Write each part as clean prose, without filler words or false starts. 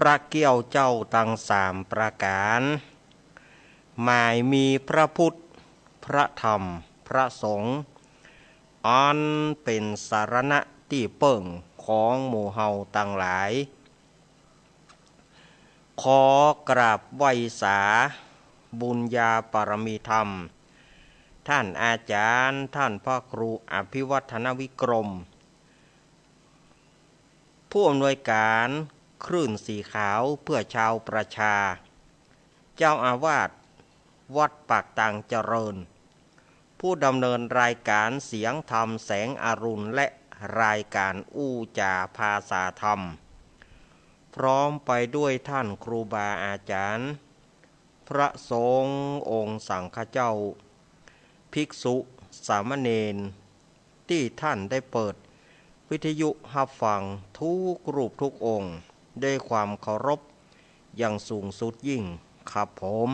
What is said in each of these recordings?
ระเกี้ยวเจ้าตั้ง3 ประการหมายมีพระพุทธพระธรรมพระสงฆ์อันเป็นสารณะที่เปิ่งของหมู่เฮาตั้งหลายขอกราบไหว้สาบุญญาปรมีธรรมท่านอาจารย์ท่านพระครูอภิวัฒนวิกรมผู้อำนวยการคลื่นสีขาวเพื่อชาวประชาเจ้าอาวาสวัดปากตังเจริญผู้ดำเนินรายการเสียงธรรมแสงอรุณและรายการอู้จาภาษาธรรมพร้อมไปด้วยท่านครูบาอาจารย์พระสงฆ์องค์สังฆเจ้าภิกษุสามเณรที่ท่านได้เปิดวิทยุรับฟังทุกรูปทุกองค์ด้วยความเคารพอย่างสูงสุดยิ่งครับผม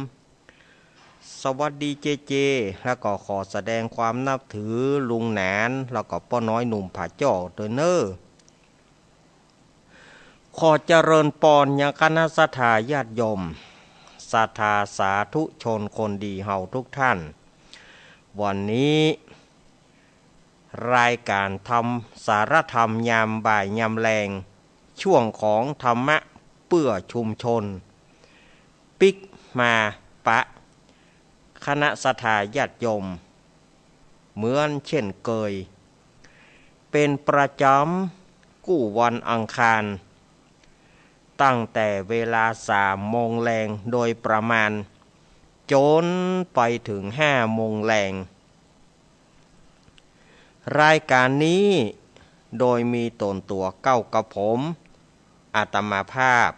สวัสดีเจเจแล้วก็ขอแสดงความนับถือลุงแหนนแล้วก็ป้าน้อยหนุ่มผาจ่อเดอเนอร์ขอเจริญปอนยังคณะสัทธาญาติโยมศรัทธาสาธุชนคนดีเฮาทุกท่านวันนี้รายการทำสารธรรมยามบ่ายยามแรงช่วงของธรรมะเพื่อชุมชนปิกมาปะคณะสัทธาญาติโยมเหมือนเช่นเคยเป็นประจำกู้วันอังคารตั้งแต่เวลา3 โมงแรงโดยประมาณจนไปถึง5 โมงแรงรายการนี้โดยมีตนตัวเก้ากับผมอาตมาภาพ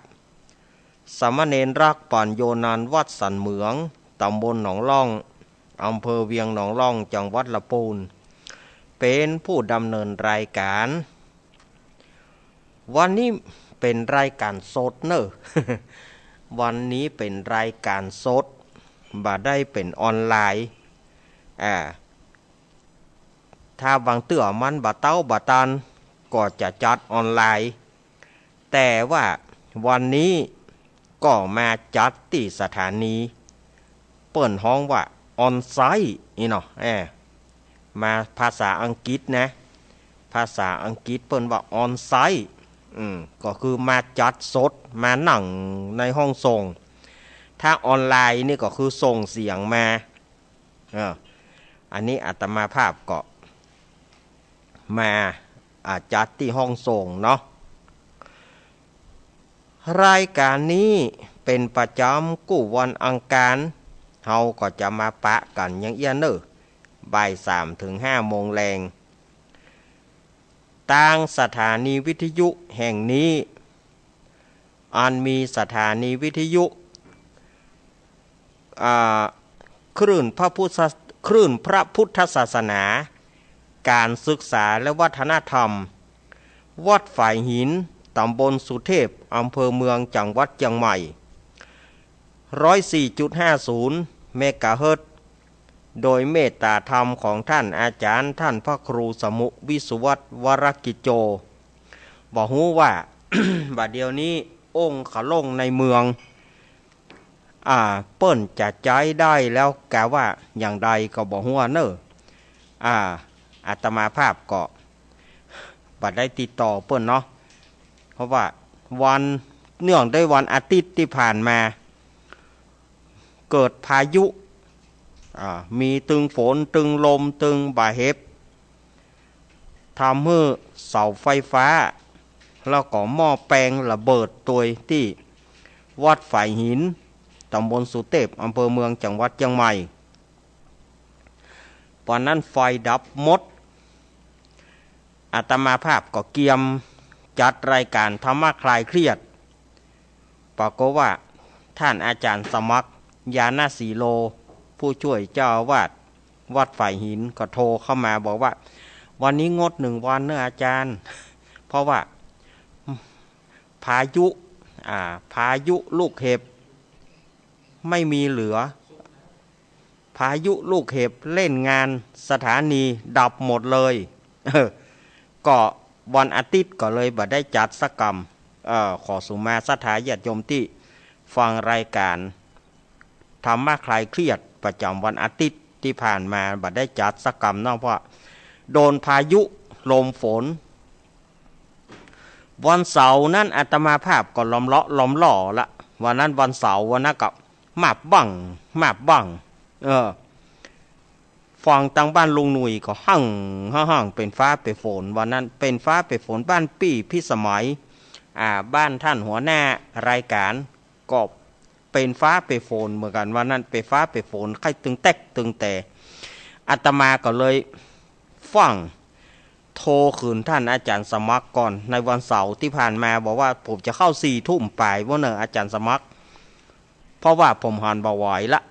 สามเณรรักปัญโยนันท์วัดสันเหมืองตำบลหนองล่องอำเภอเวียงหนองล่องจังหวัดลำพูนเป็นผู้ดำเนินรายการวันนี้เป็นรายการสดเนอะ วันนี้เป็นรายการสดบ่ได้เป็นออนไลน์ถ้าบางเตื้อมันบ่เต้าบ่ตันก็จะจัดออนไลน์แต่ว่าวันนี้ก็มาจัดที่สถานีเปิ่นห้องว่าออนไซต์นี่เนาะมาภาษาอังกฤษนะภาษาอังกฤษเปิ่นว่าออนไซต์ก็คือมาจัดสดมานั่งในห้องส่งถ้าออนไลน์นี่ก็คือส่งเสียงมาอันนี้อาตมาภาพก็มาจัดที่ห้องส่งเนาะรายการนี้เป็นประจำกู้วันอังคารเฮาก็จะมาปะกันอย่างเอี้ยเนอบ่าย3 ถึง 5 โมงแรงทางสถานีวิทยุแห่งนี้อันมีสถานีวิทยุคลื่นพระพุทธศาสนาการศึกษาและวัฒนธรรมวัดฝ่ายหินตำบลสุเทพอำเภอเมืองจังหวัดเชียงใหม่104.50 เมกะเฮิรตซ์โดยเมตตาธรรมของท่านอาจารย์ท่านพระครูสมุวิสุวัตวรกิจโจบอกฮู้ว่า บัดเดี๋ยวนี้องค์เขาลงในเมืองเปิ้นจะใจได้แล้วกะว่าอย่างใดก็บอกฮู้เนอะอาตมาภาพก็บัดได้ติดต่อเปิ้นเนาะเพราะว่าวันเนื่องด้วยวันอาทิตย์ที่ผ่านมาเกิดพายุมีตึงฝนตึงลมตึงบาเห็บทำให้เสาไฟฟ้าแล้วก็หม้อแปลงระเบิดตัวที่วัดฝ่ายหินตำบลสุเทพอำเภอเมืองจังหวัดเชียงใหม่วันนั้นไฟดับหมดอาตมาภาพก็เกียมจัดรายการธรรมะคลายเครียดปรากฏว่าท่านอาจารย์สมัครยานาสีโลผู้ช่วยเจ้าอาวาสวัดฝ่ายหินก็โทรเข้ามาบอกว่าวันนี้งด1 วันเนอะอาจารย์เพราะว่าพายุลูกเห็บไม่มีเหลือพายุลูกเห็บเล่นงานสถานีดับหมดเลยก็วันอาทิตย์ก็เลยบ่ได้จัดสักกรรม ขอสุมาศรัทธาญาติโยมที่ฟังรายการธรรมะคลายเครียดประจำวันอาทิตย์ที่ผ่านมาบัดได้จัดสักกรรมเนาะเพราะโดนพายุลมฝนวันเสาร์นั้นอาตมาภาพก็ล้อมหล่อละวันนั้นวันเสาร์วันนั้นก็มาบบังฟังตังบ้านลุงหนุ่ยก็หั่งเป็นฟ้าเป็นฝนวันนั้นเป็นฟ้าเป็นฝนบ้านปี้พี่สมัยบ้านท่านหัวหน้ารายการก็เป็นฟ้าเป็นฝนเหมือนกันวันนั้นเป็นฟ้าเป็นฝนใครตึงแตกตึงแต่อาตมาก็เลยฟังโทรคืนท่านอาจารย์สมัครก่อนในวันเสาร์ที่ผ่านมาบอกว่าผมจะเข้า4 ทุ่มไปว่าเนอะอาจารย์สมัครเพราะว่าผมหันบ่ไหวละ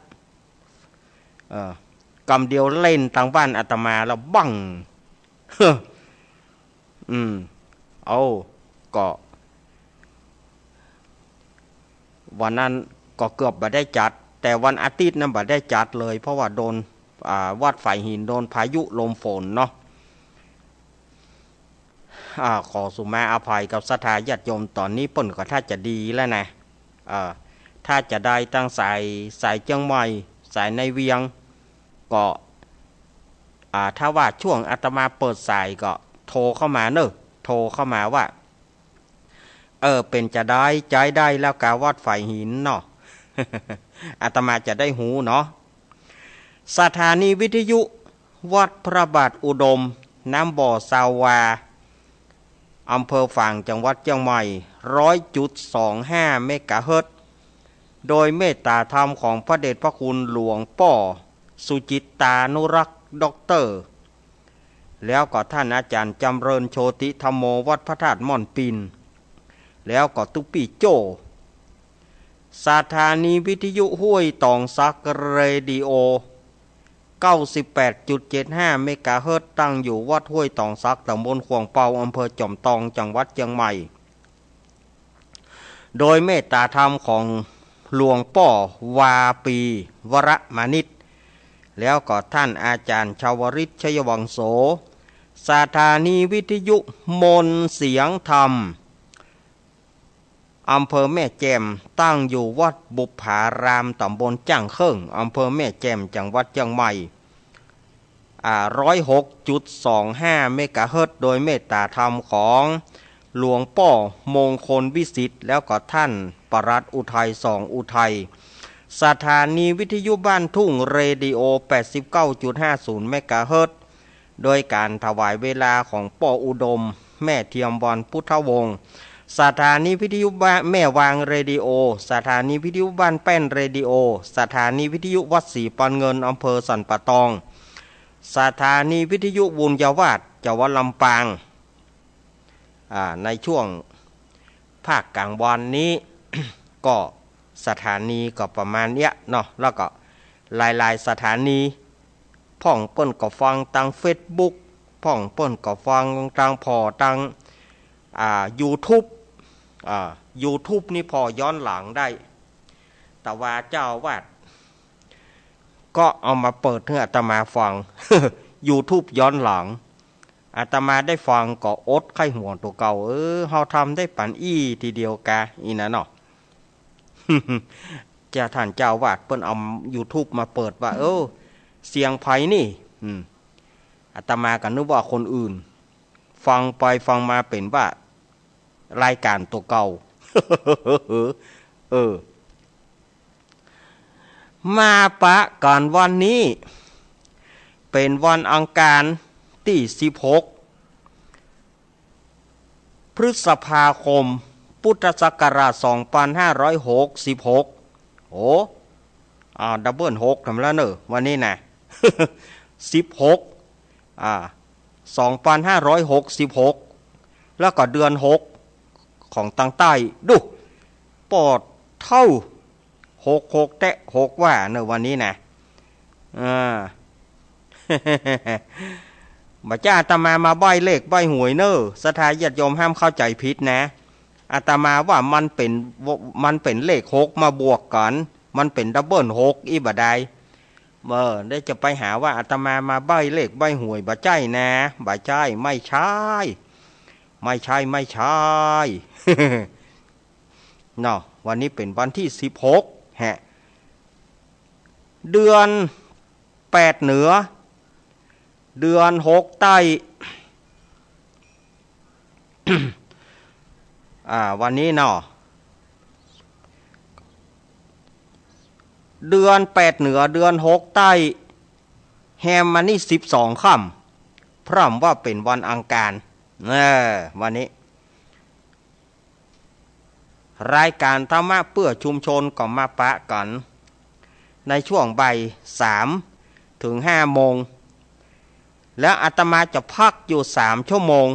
กำเดียวเล่นทางบ้านอาตมาแล้วบังเอาก็วันนั้นก็เกือบบ่ได้จัดแต่วันอาทิตย์นั้นบ่ได้จัดเลยเพราะว่าโดนวัดฝ่ายหินโดนพายุลมฝนเนาะขอสุมาอภัยกับศรัทธาญาติโยมตอนนี้เปิ้นก็ถ้าจะดีแล้วนะถ้าจะได้ตั้งสายเชียงใหม่สายในเวียงก็ถ้าว่าช่วงอาตมาเปิดสายก็โทรเข้ามาเนอะโทรเข้ามาว่าเป็นจะได้ใจได้แล้วกาวัดฝ่ายหินเนาะ อาตมาจะได้หูเนาะสถานีวิทยุวัดพระบาทอุดมน้ำบ่อสาวาอำเภอฝางจังหวัดเชียงใหม่ 100.25 เมกะเฮิรตซ์โดยเมตตาธรรมของพระเดชพระคุณหลวงป่อสุจิตตานุรักษ์ด็อกเตอร์แล้วก็ท่านอาจารย์จำเริญโชติธรรมโมวัดพระธาตุม่อนปินแล้วก็ตุปีโจสถานีวิทยุห้วยตองซักเรดิโอ 98.75 เมกะเฮิรตซ์ตั้งอยู่วัดห้วยตองซักตำบลขวงเปาอำเภอจอมตองจังหวัดเชียงใหม่โดยเมตตาธรรมของหลวงป่อวาปีวรมานิตแล้วก็ท่านอาจารย์ชาวริศชัยวังโสสถานีวิทยุมนเสียงธรรมอำเภอแม่แจ่มตั้งอยู่วัดบุพารามตำบลจ้างเคิ่งอำเภอแม่แจ่มจังหวัดเชียงใหม่106.25 เมกะเฮิรตซ์โดยเมตตาธรรมของหลวงป่อมงคลวิสิทธิ์แล้วก็ท่านปรัตอุทัยอุทัยสถานีวิทยุบ้านทุ่งเรดิโอ 89.50 เมกะเฮิรตซ์โดยการถวายเวลาของป่ออุดมแม่เทียมวันพุทธวงศ์สถานีวิทยุบ้านแม่วางเรดิโอสถานีวิทยุบ้านแป้นเรดิโอสถานีวิทยุวัดศรีปันเงินอำเภอสันป่าตองสถานีวิทยุบุญยวาสจังหวัดลำปางในช่วงภาคกลางวันนี้ ก็สถานีก็ประมาณเนี้ยเนาะแล้วก็หลายๆสถานีพ่องเปิ้นก็ฟังทาง Facebook พ่องเปิ้นก็ฟังทางพอทางYouTube YouTube นี่พอย้อนหลังได้แต่ว่าเจ้าวาดก็เอามาเปิดให้อาตมาฟัง YouTube ย้อนหลังอาตมาได้ฟังก็อดไข้หัวตัวเก่าเฮาทำได้ปันทีเดียวกะอีนะเนาะ จะท่านเจ้าวาดเปิ้นเอา YouTube มาเปิดว่าเสียงไผนี่อาตมาก็นึกว่าคนอื่นฟังไปฟังมาเป็นว่ารายการตัวเก่า มาปะกันวันนี้เป็นวันอังคารที่16 พฤษภาคมพุทธศักราช 2566ดับเบิล6ทำแล้วเนอะวันนี้นะ 16 2566แล้วก็เดือน6ของทางใต้ดูปอดเท่า66แตะ6ว่าเนอะวันนี้นะบ่จ้าอาตมาใบ้เลขใบ้หวยเนอะศรัทธาญาติโยมห้ามเข้าใจผิดนะอาตมาว่ามันเป็นเลข6มาบวกกันมันเป็นดับเบิล6อีบ่ได้ได้จะไปหาว่าอาตมาใบ้เลขใบ้หวยบ่ใจนะบ่ใจไม่ใช่ เนาะวันนี้เป็นวันที่16ฮะเดือน8เหนือเดือน6ใต้ วันนี้เนาะเดือน8เหนือเดือน6ใต้แฮมมันนี่12ค่ำพร่ำว่าเป็นวันอังคารวันนี้รายการธรรมะเพื่อชุมชนก็มาปะกันในช่วงบ่าย3 ถึง 5 โมงแล้วอาตมาจะพักอยู่3 ชั่วโมง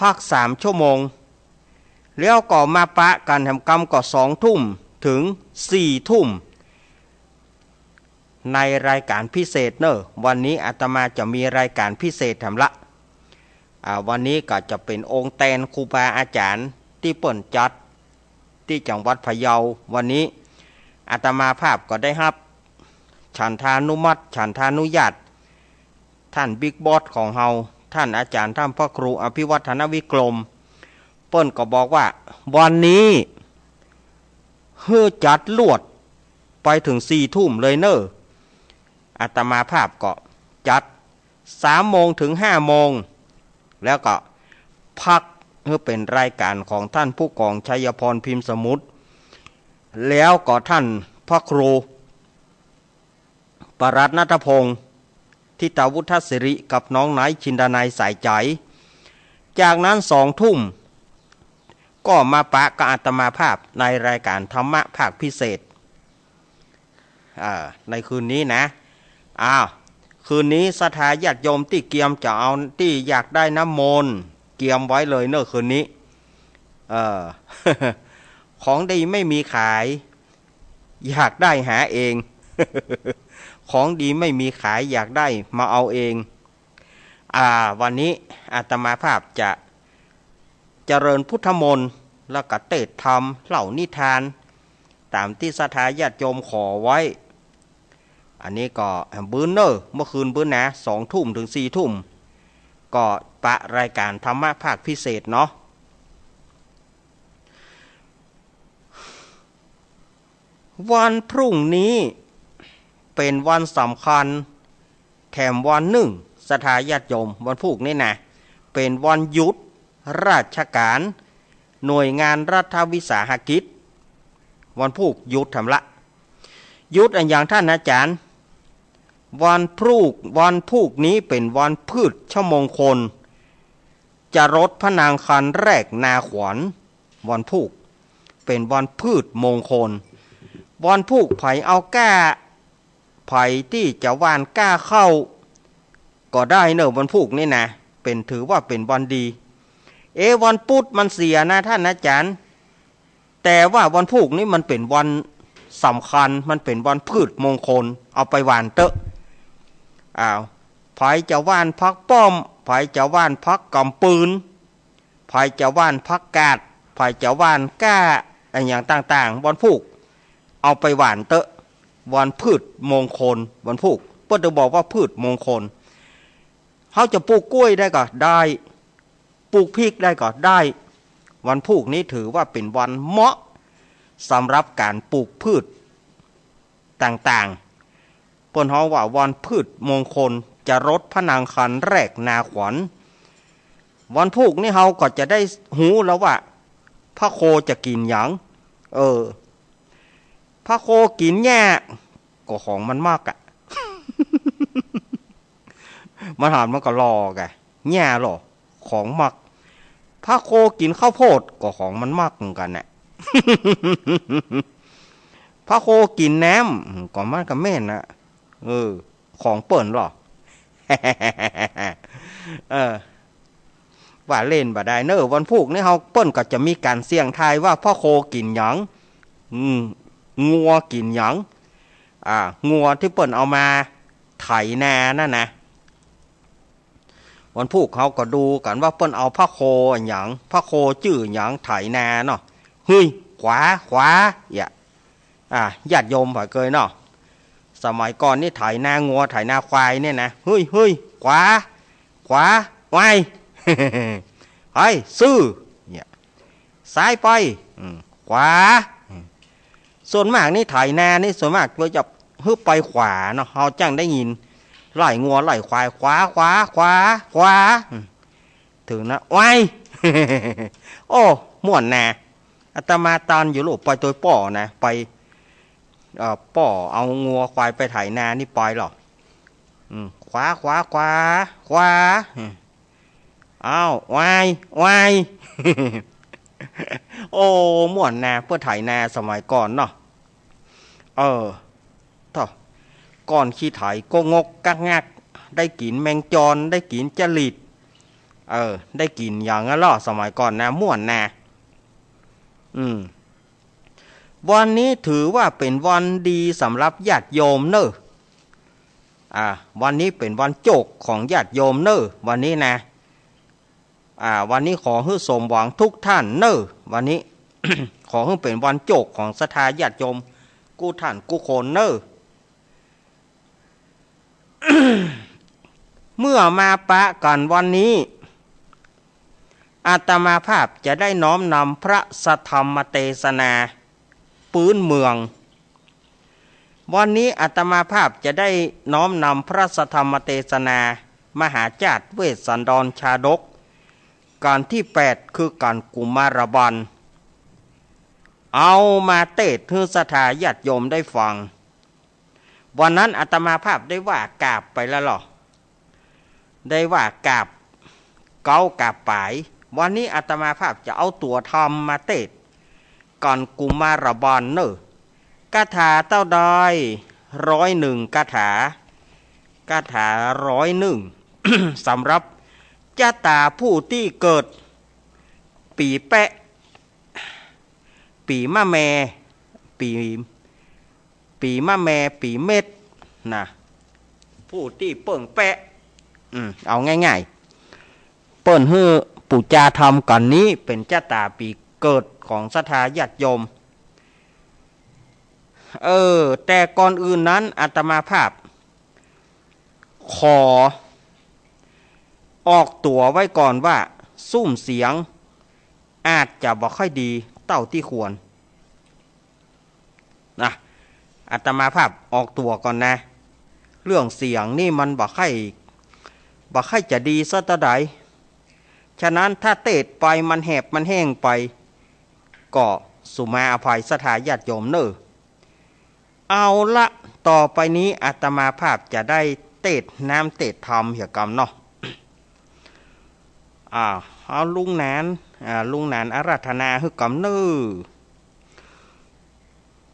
พัก3 ชั่วโมงแล้วก็มาปะกันทำกรรมก็2 ทุ่มถึง4 ทุ่มในรายการพิเศษเนอะวันนี้อาตมาจะมีรายการพิเศษทำละวันนี้ก็จะเป็นองค์แตนครูบาอาจารย์ที่เปิ่นจัดที่จังหวัดพะเยาวันนี้อาตมาภาพก็ได้รับฉันทานุมัติฉันทานุญาตท่านบิ๊กบอสของเฮาท่านอาจารย์ท่านพระครูอภิวัฒนวิกรมเปิ้นก็บอกว่าวันนี้เฮือจัดลวดไปถึง4 ทุ่มเลยเนอะอาตมาภาพก็จัด3 โมงถึง 5 โมงแล้วก็พักเพื่อเป็นรายการของท่านผู้กองชัยพรพิมพ์สมุทรแล้วก็ท่านพระครูปรัตน์ณัฐพงศ์ทิตาวุฒศิริกับน้องนายชินดานายสายใจจากนั้น2 ทุ่มก็มาปะกับอาตมาภาพในรายการธรรมะภาคพิเศษในคืนนี้นะคืนนี้ศรัทธาญาติโยมที่เกียมจะเอาที่อยากได้น้ำมนต์เกียมไว้เลยเนอะคืนนี้ของดีไม่มีขายอยากได้หาเอง ของดีไม่มีขายอยากได้มาเอาเองวันนี้อาตมาภาพจะเจริญพุทธมนต์แล้วก็เทศน์ธรรมเล่านิทานตามที่ศรัทธาญาติโยมขอไว้อันนี้ก็บื้นเนอเมื่อคืนบื้นนะ2 ทุ่มถึง4 ทุ่มก็ปะรายการธรรมะภาคพิเศษเนาะวันพรุ่งนี้เป็นวันสำคัญแถมวันหนึ่งศรัทธาญาติโยมวันพรุ่งนี้นะเป็นวันหยุดราชการหน่วยงานรัฐวิสาหกิจวันพรุ่งหยุดทำละหยุดอย่างท่านอาจารย์วันพรุ่งนี้เป็นวันพืชชมงคลจะรดพระนางคันแรกนาขวัญวันพรุ่งเป็นวันพืชมงคลวันพรุ่งไผ่เอาก้าไผ่ที่จะหว่านก้าเข้าก็ได้เนอะวันพรุ่งนี่นะเป็นถือว่าเป็นวันดีวันพุธมันเสียนะท่านอาจารย์แต่ว่าวันพรุ่งนี้มันเป็นวันสำคัญมันเป็นวันพืชมงคลเอาไปหว่านเตอะไผ่จะหว่านพักป้อมไผ่จะหว่านพักกำปืนไผ่จะหว่านพักกาดไผ่จะหว่านก้าอย่างต่างๆวันพรุ่งเอาไปหว่านเตอะวันพืชมงคลวันพรุ่งเพื่อจะบอกว่าพืชมงคลเขาจะปลูกกล้วยได้ก็ได้ปลูกพริกได้ก็ได้วันพรุ่งนี้ถือว่าเป็นวันเหมาะสำหรับการปลูกพืชต่างๆเปิ้นฮ้องว่าวันพืชมงคลจะรดพระนางคันแรกนาขวัญวันพรุ่งนี้เฮาก็จะได้หูแล้วว่าพระโคจะกินหยังพระโคกินแย่ก็ของมันมากอะ มันหามมันก็รอกะแย่หรอของมักพระโคกินข้าวโพดก็ของมันมากเหมือนกันน่ะ พระโคกินแหนมก็มันก็แม่นนะของเปิ่นหรอ ว่าเล่นบ่ได้เนอะวันพรุ่งนี้เฮาเปิ้นก็จะมีการเสี่ยงทายว่าพ่อโคกินหยังงัวกินหยังงัวที่เปิ้นเอามาไถนานั่นนะวันพรุ่งเขาก็ดูกันว่าเปิ้นเอาพ่อโคหยังพ่อโคจื้อหยังไถนาเนาะเฮ้ยขวาญาติโยมบ่เคยเนาะสมัยก่อนนี่ไถนางัวไถนาควายเนี่ยนะเฮ้ยขวาไว้ เฮ้ยซื้อเนี่ย ซ้ายไปขวาส่วนมากนี่ไถนานี่ส่วนมากเราจะฮึบไปขวาเนาะเราจังได้ยินไล่งัวไล่ควายขวาขวาขวาขวาถึงนะไว้ โอ้ม่วนนาอาตมาตอนอยู่ลูกไปตัวป่อนะไปป่อเอางัวควายไปไถนานี่ปล่อยหรอขวาขวาขวาขวาอ้าววายวาย โอ้ม่วนนาเพื่อไถนาสมัยก่อนเนาะต่อก่อนขี้ไถก็งกกักงักได้กินแมงจรได้กินจริตได้กินอย่างนั้นหรอสมัยก่อนนะม่วนนาวันนี้ถือว่าเป็นวันดีสำหรับญาติโยมเนอะวันนี้เป็นวันโจกของญาติโยมเนอะวันนี้นะวันนี้ขอให้สมหวังทุกท่านเนอะวันนี้ ขอให้เป็นวันโจกของศรัทธาญาติโยมกู้ท่านกู้คนเนอะ เมื่อมาปะกันวันนี้อาตมาภาพจะได้น้อมนำพระสัทธรรมเทศนาปื้นเมืองวันนี้อาตมาภาพจะได้น้อมนำพระสัทธรรมเทศนามหาจาตุเวสสันดรชาดกการที่8คือการกุมารบันเอามาเทศน์ให้ศรัทธาญาติโยมได้ฟังวันนั้นอาตมาภาพได้ว่ากราบไปแล้วหรอได้ว่ากราบเก้ากราบปายวันนี้อาตมาภาพจะเอาตัวธรรมมาเทศน์ก่อนกุมารบันเนอะคาถาเต้าดอย101คาถ101 สำหรับเจ้าตาผู้ที่เกิดปีแปะปีมะแมปีมะแมปีเม็ดนะผู้ที่เปิ่งแปะเอาง่ายๆเปิ่นฮือปู่จาธรรมก่อนนี้เป็นเจ้าตาปีเกิดของศรัทธาญาติโยมแต่ก่อนอื่นนั้นอาตมาภาพขอออกตัวไว้ก่อนว่าซุ้มเสียงอาจจะบ่ค่อยดีเท่าที่ควรนะอาตมาภาพออกตัวก่อนนะเรื่องเสียงนี่มันบ่ค่อยจะดีซะตะใดฉะนั้นถ้าเตดไปมันแหบมันแห้งไปก็สุมาอภัยศรัทธาญาติโยมเนอะเอาละต่อไปนี้อาตมาภาพจะได้เตดน้ำเตดธรรมเหี่ยกรรมเนาะเอาลุงนานอาราธนาให้กรรมเนอะ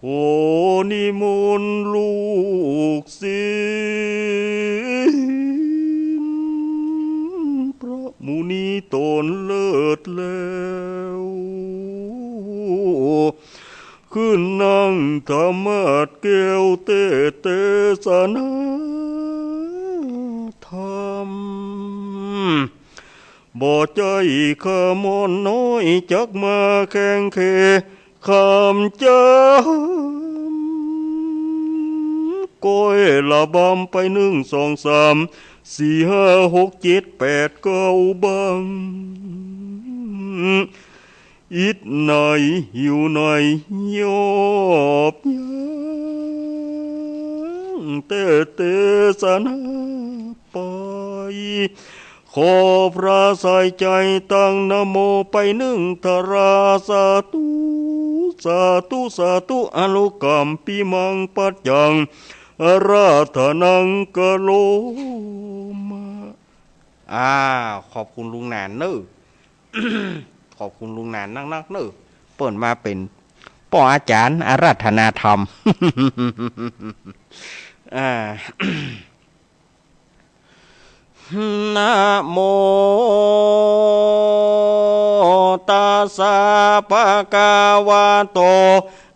โอ้นิมนต์ลูกศิษย์พระมุนีตนเลิศแล้วขึ้นนั่งธรรมาสแก้วเทศนาธรรมบ่ใจขมอนน้อยจักมาแข่งเขคำจำก้อยละบำไป1 2 3 4 5 6 7 8 9บังอิดไหนหิวไหนยอบยังเทศนาไปขอพระใส่ใจตั้งนะโมไป1 ทราสาธุสาธุสาธุอนุกรรมปิมังปัจจังอาราธนังกะโลมาขอบคุณลุงนานเนอะ ขอบคุณลุงนานนักเนอะเปิดมาเป็นป้ออาจารย์อาราธนาธรรม นะโมตัสสะภะคะวะโต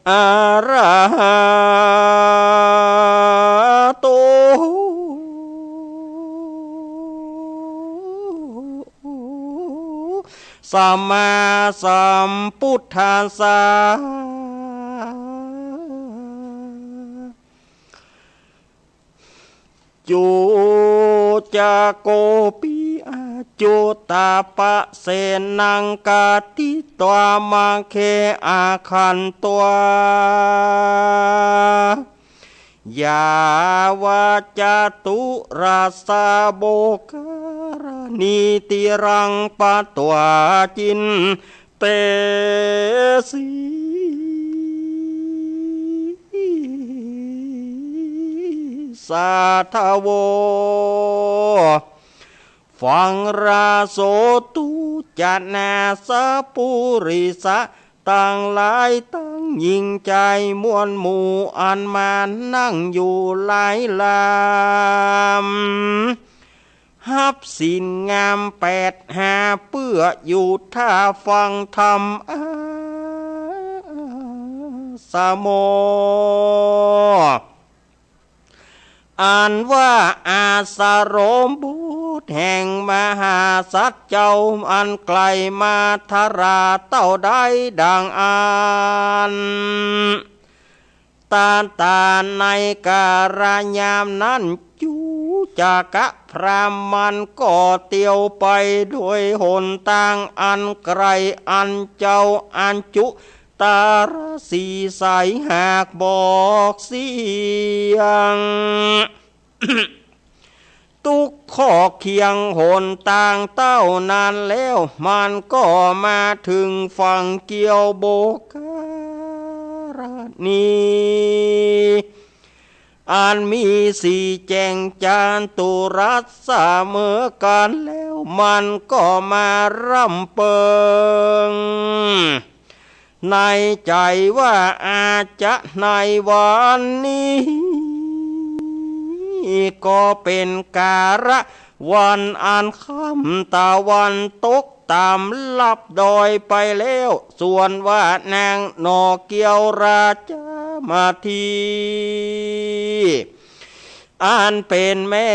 อะระหะโตสัมมาสัมพุทธัสสะโยจะโกปิอา จุตาปะเสนังกาติตวามังเคอาคันตัว ยาวาจาตุราสาโบการณีติรังปะตัวจินเตสีสาทโวฟังราโสตุจนาสะปุริสะตั้งหลายตั้งยิ่งใจมวลหมู่อันมานั่งอยู่หลายลำฮับสินงาม85เปื้ออยู่ท่าฟังธรรมสโมอ่านว่าอาสารมบุตรแห่งมหาสัจเจ้าอันไกลมาทราเต้าได้ดังอ่านตาในการยามนั้นจูจากะพรามมันก็เตียวไปด้วยหนทางอันไกลอันเจ้าอันจุตารสีใสหากบอกเสียง ทุกข้อเคียงหนต่างเต้านานแล้วมันก็มาถึงฝั่งเกี่ยวโบการณีอันมีสีแจงจานตุรัสเสมอกันแล้วมันก็มาร่ำเปิงในใจว่าอาจจะในวันนี้ก็เป็นการะวันอันค่ำตะวันตกตามลับดอยไปแล้วส่วนว่านางนอเกียวราชมาทีอันเป็นแม่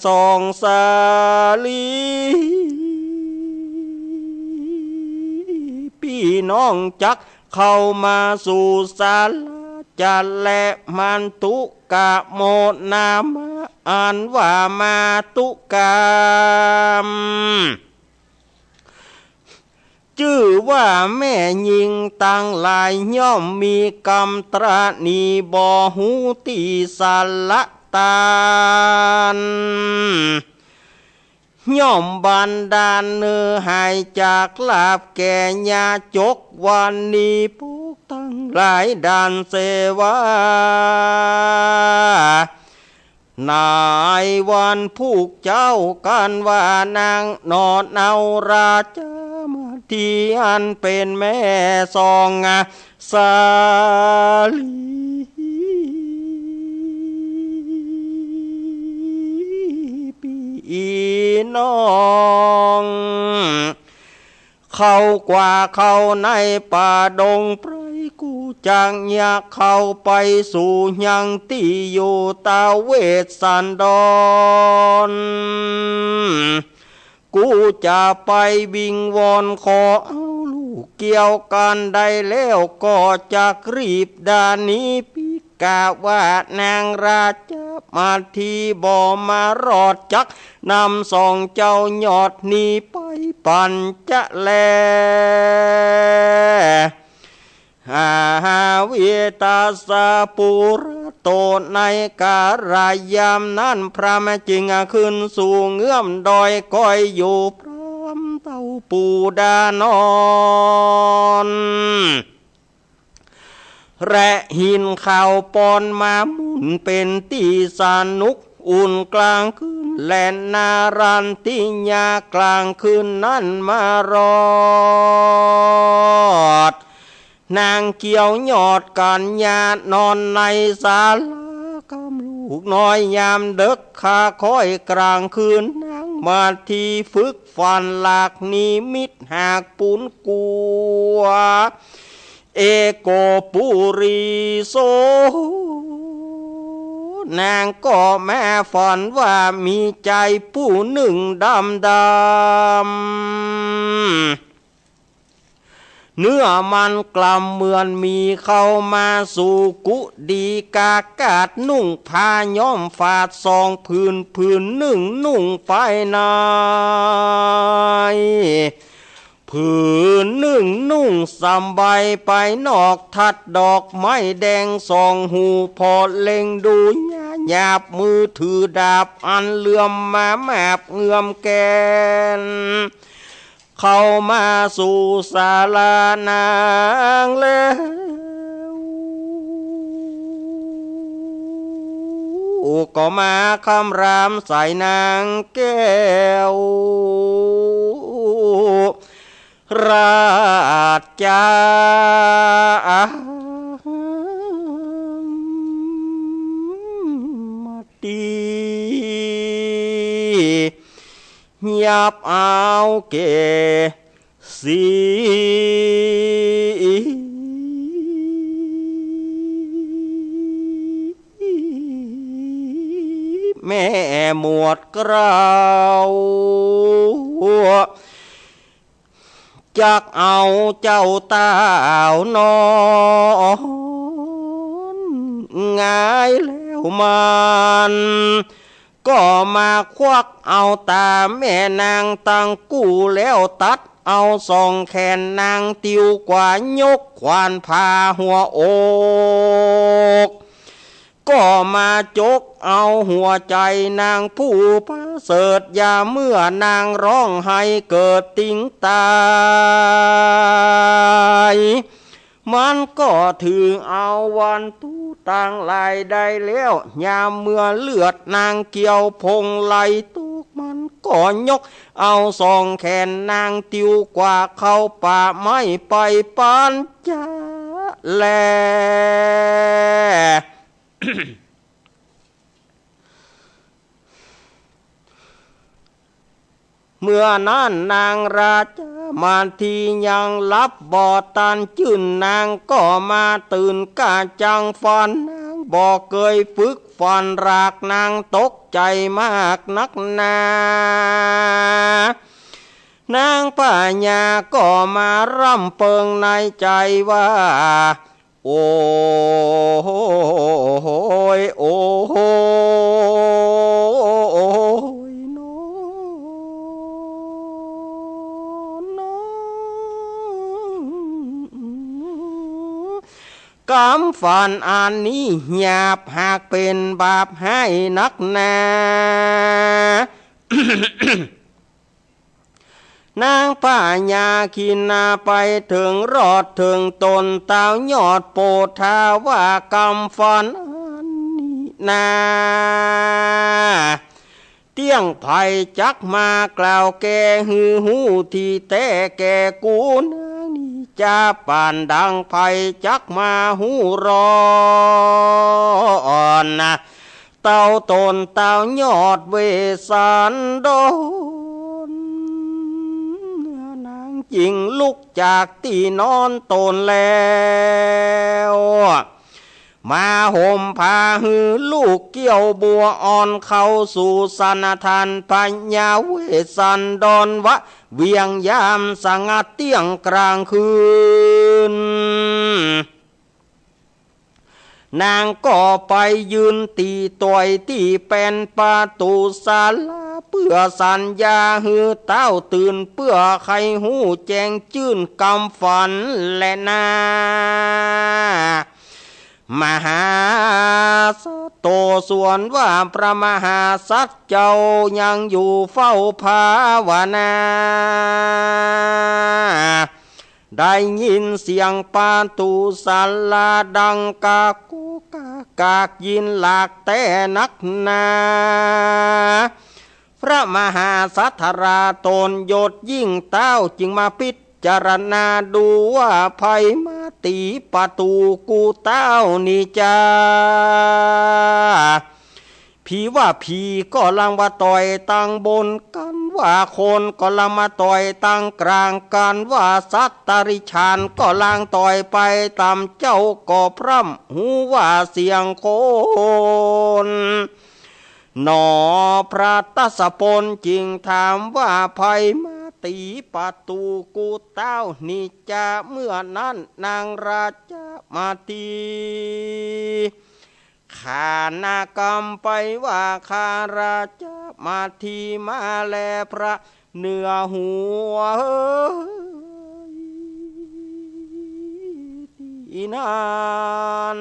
สองสาลีพี่น้องจักเข้ามาสู่ศาลาจันและมันตุกะโมนามะอ่านว่ามาตุกามชื่อว่าแม่หญิงต่างหลายย่อมมีกรรมตรานีบ่หูตีสาละตานย่อมบันดาลเนื้อหายจากลาบแก่ญาจกวันนี้พวกตั้งหลายด่านเสวานายวันผูกเจ้ากันว่านางนอนเอาราชมาที่อันเป็นแม่สองสาลีพี่น้องเข้ากว่าเข้าในป่าดงไพรกูจังอยากเข้าไปสู่ยังที่อยู่ตาเวสสันดรกูจะไปวิงวอนขอเอาลูกเกี่ยวกันได้แล้วก็จะรีบดานี้พิกาว่านางราชมาทีบ่มารอดจักนำส่องเจ้ายอดนี้ไปปั่นจะแลเวตาสาปุระโตในการายามนั้นพระแม่จึงขึ้นสู่เงื่อมดอยก้อยอยู่พร้อมเต้าปูดานอนและหินข่าวปอนมามุนเป็นตีสนุกอุ่นกลางคืนแลนนารันติญากลางคืนนั้นมารอดนางเกี่ยวยอดกันญานอนในศาลากำลูกน้อยยามเด็กคาคอยกลางคืนนางมาทีฝึกฟันหลากนิมิตหากปุนกัวเอโกปุริโสนางก็แม่ฝันว่ามีใจผู้หนึ่งดำ เนื้อมันกล่ำเหมือนมีเข้ามาสู่กุดีกากาดนุ่งผ้าย้อมฝาดซองพื้นหนึ่งนุ่งไฟในผืนหนึ่งนุ่งสำใบไปนอกทัดดอกไม้แดงสองหูพอเล็งดูหยาบมือถือดาบอันเลื่อมมาแมบเงื่อมแกนเข้ามาสู่ศาลานางแล้วก็มาคำรามใส่นางแก้วราชามาตียับเอาเกสีแม่หมวดเกล้าจักเอาเจ้าเต้านอนง่ายแล้วมันก็มาควักเอาตาแม่นางตังกู้แล้วตัดเอาสองแขนนางติวกว่ายกควานพาหัวอกก็มาจกเอาหัวใจนางผู้ประเสริฐยาเมื่อนางร้องให้เกิดติงตายมันก็ถือเอาวันตู้ต่างลายได้แล้วยามเมื่อเลือดนางเกี่ยวพงไหลตุกมันก็ยกเอาสองแขนนางติวกว่าเข้าป่าไม้ไปปานจ้าแล เมื่อนั้นนางราชามานทียังรับบ่อตันจื่นนางก็มาตื่นกาจังฟันนางบ่เคยฝึกฟันรากนางตกใจมากนักหนานางปัญญาก็มาร่ำเปิงในใจว่าโอ้โหโอ้โหกำฝันอันนี้หยาบหากเป็นบาปให้นักหนา นางปัญญาขินนาไปถึงรอดถึงตนเต้ายอดโปธาว่ากำฝันอันนี้นาเตี้ยงไผ่จักมากล่าวแก่หือหูที่แต่แก่กูนางนี้จะป่านดังไผ่จักมาหูร้อนนะเต้าตนเต้ายอดเวสันโดนางจริงลุกจากที่นอนตนแล้วมาห่มผ้าหือลูกเกี่ยวบัวอ่อนเข้าสู่สนทานปัญญาเวสันดรวะเวียงยามสงัดเตี้ยงกลางคืนนางก็ไปยืนตีต่อยตีเป็นประตูศาลาเพื่อสัญญาหือเต้าตื่นเพื่อใครหูแจ้งจื่นกำฝันและนามหาสัตโตส่วนว่าพระมหาสัตเจ้ายังอยู่เฝ้าภาวนาได้ยินเสียงปาตูศาลาดังกากุกากยินหลากแต่นักหนาพระมหาสัทธราตนโยดยิ่งเต้าจึงมาพิจารณาดูว่าภัยมาตีประตูกูเต้านี่จ้าผีว่าผีก็ลังว่าต่อยตั้งบนกันว่าคนก็ลังมาต่อยตั้งกลางกันว่าสัตตริชานก็ลังต่อยไปตามเจ้าก็พร่ำหูว่าเสียงคนหนอพระตสพลจึงถามว่าภัยมา ตีประตูกูเต้านี่จะเมื่อนั้นนางราชมาตีข้านากรรมไปว่าข้าราชมาทีมาแลพระเนื้อหัวที่นั้น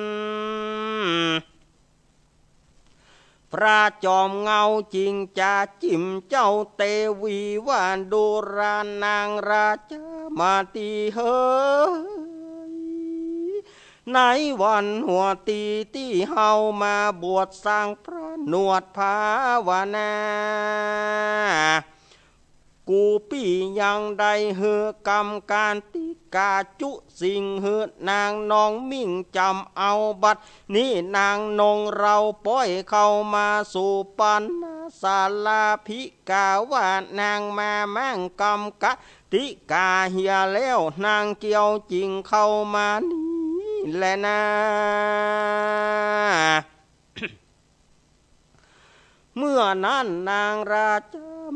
พระจอมเงาจริงจะจิ้มเจ้าเตวีว่านดูรานางราชมาตีเฮยในวันหัวตีที่เฮามาบวชสร้างพระนวดภาวนากูปี้ยังได้เฮือกรรมการติกาจุสิ่งเฮือนางนองมิ่งจำเอาบัดนี้นางนงเราป้อยเข้ามาสู่ปันศาลาภิกาว่านางมาแม่งกรรมกะติกาเฮียแล้วนางเกี่ยวจริงเข้ามานี้แหละนะเมื่อนั้นนางราช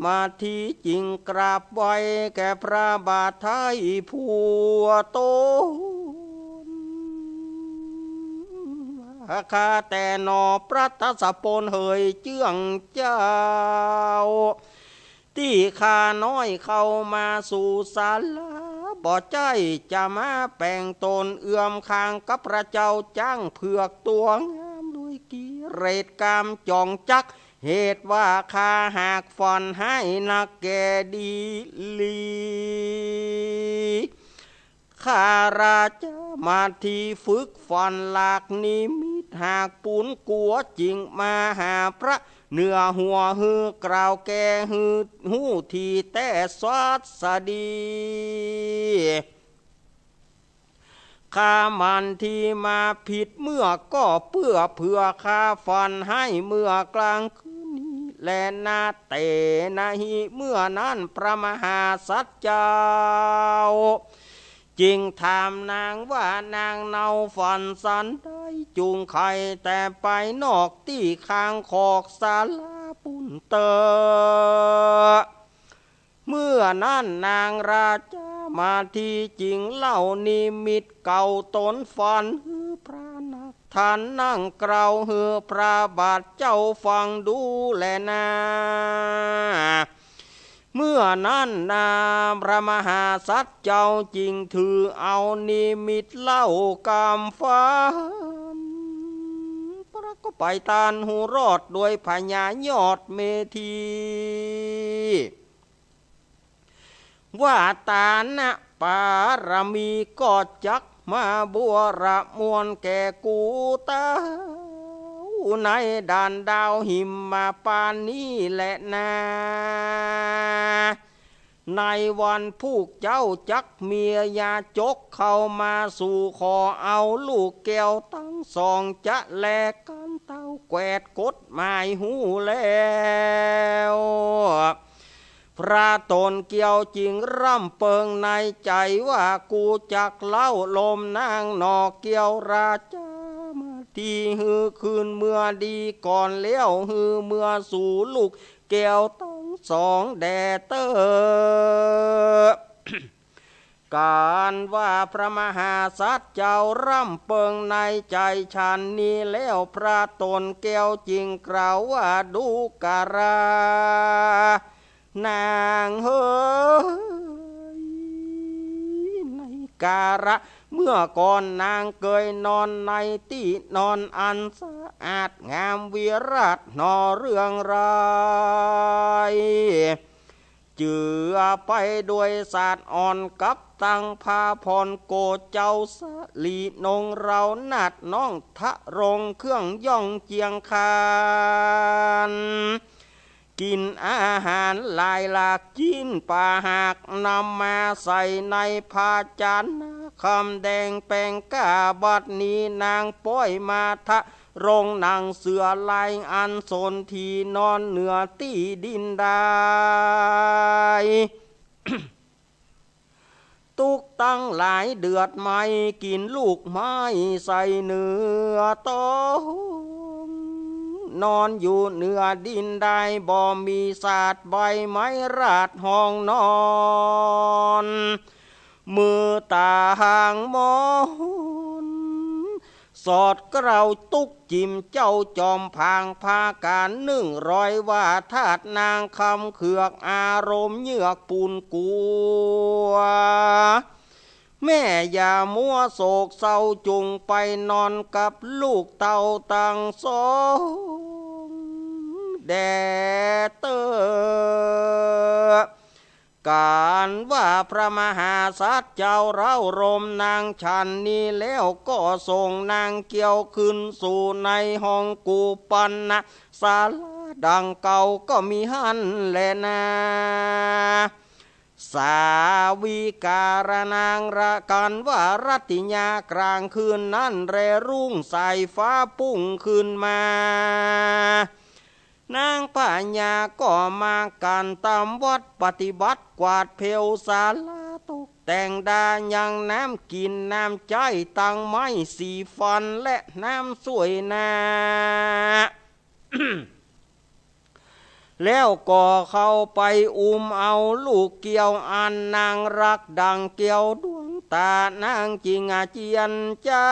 มาทีจริงกราบไว้แก่พระบาทไทยผัวโตข้าแต่นอพระทศพลเฮยเจื้องเจ้าที่ข้าน้อยเข้ามาสู่ศาลาบ่ใจจะมาแป่งตนเอื้อมคางกับพระเจ้าจ้างเผือกตัวงามด้วยกิเรศกามจองจักเหตุว่าข้าหากฝันให้นักแกดีลีข้าราชมาทีฝึกฝันหลากนิมิตหากปุนกัวจริงมาหาพระเนื้อหัวฮือกล่าวแก่ฮือหูทีแต่สวัสดีข้ามันที่มาผิดเมื่อก็เพื่อข้าฟันให้เมื่อกลางคืนนี้และนาเตนะหิเมื่อนั้นพระมหาสัจเจ้าจึงถามนางว่านางเนาฝันสันได้จูงไข่แต่ไปนอกที่ข้างขอกศาลาปุนเตอเมื่อนั้นนางราชมาที่จริงเล่านิมิตเก่าตนฝันฮือพระนักท่านนั่งเกลาฮือพระบาทเจ้าฟังดูแลนาเมื่อนั้นนาพระมหาสัจเจ้าจริงถือเอานิมิตเล่ากามฝันพระก็ไปตานหูรอดโดยพญายอดเมธีว่าตานะปารมีก็จักมาบัวระมวลแก่กูตาในด่านดาวหิมมาปานนี้แหละนาในวันผูกเจ้าจักเมียยาจกเข้ามาสู่ขอเอาลูกแก้วตั้งสองจะแลกกันเต้าแกวดกฎหมายหูแล้วพระตนเกี่ยวจริงร่ำเปิงในใจว่ากูจักเล่าลมนางนอกเกี่ยวราชามาที่ฮือคืนเมื่อดีก่อนเลี้ยวฮือเมื่อสู่ลูกแก้วตั้งสองแดเตอการว่าพระมหาสัจเจ้าร่ำเปิงในใจฉันนี้แล้วพระตนแก้วจริงกล่าวว่าดูการานางเฮยในการะเมื่อก่อนนางเคยนอนในที่นอนอันสะอาดงามวิราชนอเรื่องรายเจือไปด้วยศาสตร์อ่อนกับตั้งพาพรโกเจ้าสลีนงเรานัดน้องทะรงเครื่องย่องเจียงคานกินอาหารหลายหลากกินปลาหากนำมาใส่ในภาชนะคำแดงแปงก้าบัดนี้นางป้อยมาทะรงนางเสือลายอันสนทีนอนเหนือที่ดินได้ ตุกตั้งหลายเดือดไม่กินลูกไม้ใส่เนื้อต้ม นอนอยู่เหนือดินได้บ่มีศาสตร์ใบไม้ราดห้องนอนมือตาห่างมอนสอดเกราตุกจิมเจ้าจอมพางพาการ100ว่าทาดนางคำเขือกอารมณ์เหยือกปูนกัวแม่อย่ามัวโศกเศร้าจุงไปนอนกับลูกเต่าตังสองแดเตอการว่าพระมหาสัตว์เจ้าเร้ารมนางชันนี้แล้วก็ส่งนางเกี่ยวขึ้นสู่ในห้องกูปันนะศาลาดังเก่าก็มีหันแลนาสาวิการนางระกันว่ารัติญากลางคืนนั้นแรรุ่งสายฟ้าปุ่งขึ้นมานางปัญญาก็มาการตามวัดปฏิบัติกวาดเพลศาลาตกแต่งดายังน้ำกินน้ำใจตั้งไม้สีฟันและน้ำสวยนา แล้วก็เข้าไปเอาลูกเกี่ยวอันนางรักดังเกี่ยวดวงตานางจิงอาเจียนจ้า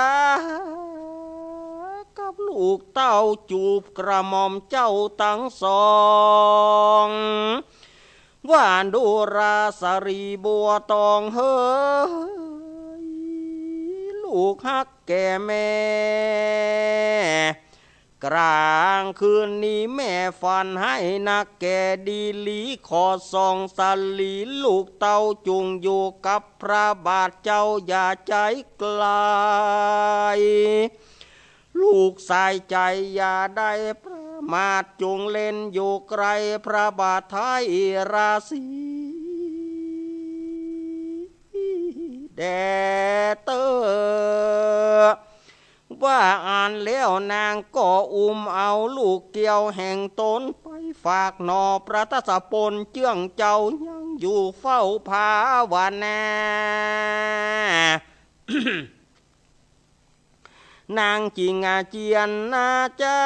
กับลูกเต้าจูบกระหม่อมเจ้าทั้งสองว่าดูราสรีบัวตองเฮ้ยลูกฮักแก่แม่กลางคืนนี้แม่ฝันให้นักแก่ดีลีขอส่องสลีลูกเต้าจุงอยู่กับพระบาทเจ้าอย่าใจไกลลูกสายใจอย่าได้ประมาทจงเล่นอยู่ไกลพระบาทไทยราศีแดเตอว่าอ่านแล้วนางก็เอาลูกเกี่ยวแห่งตนไปฝากนอพระทศพลเจื้องเจ้ายังอยู่เฝ้าภาวนา นางจิงอาเจียนนาจา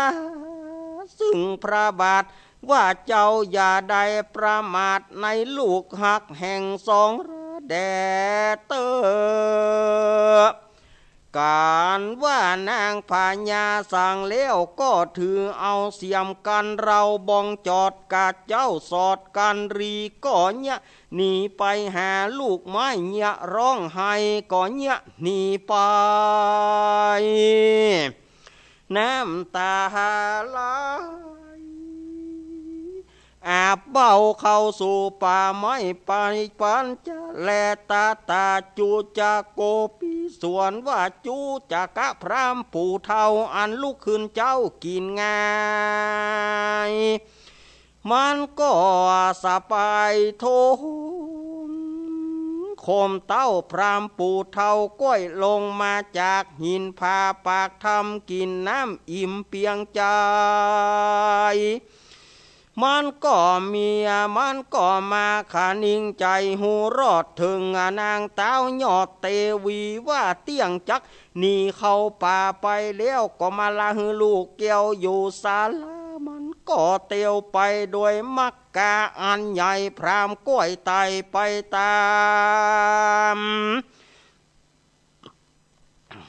ซึ่งพระบาทว่าเจ้าอย่าได้ประมาทในลูกหักแห่งสองแดเตอการว่านางพญาสั่งแล้วก็ถือเอาเสียมกันเราบองจอดกาเจ้าสอดกันรีก็เนี่ยหนีไปหาลูกไม้เนี่ยร้องไห้ก็เนี่ยหนีไปน้ำตาไหลอาบเบาเข้าสู่ป่าไม้ไปปันจะแลตาจูจะโกปีสวนว่าจูจะกะพรามปู่เท่าอันลุกขึ้นเจ้ากินง่ายมันก็สบายโทโคมเต้าพรามปู่เท่าก้อยลงมาจากหินพาปากทำกินน้ำอิ่มเปียงใจมันก็มันก็มาขานิ่งใจหูรอดถึงนางเต้ายอดเตวีว่าเตี้ยงจักหนีเข้าป่าไปแล้วก็มาละหือลูกเกี่ยวอยู่ศาลามันก็เตียวไปโดยมักกาอันใหญ่พรามก้อยไตไปตาม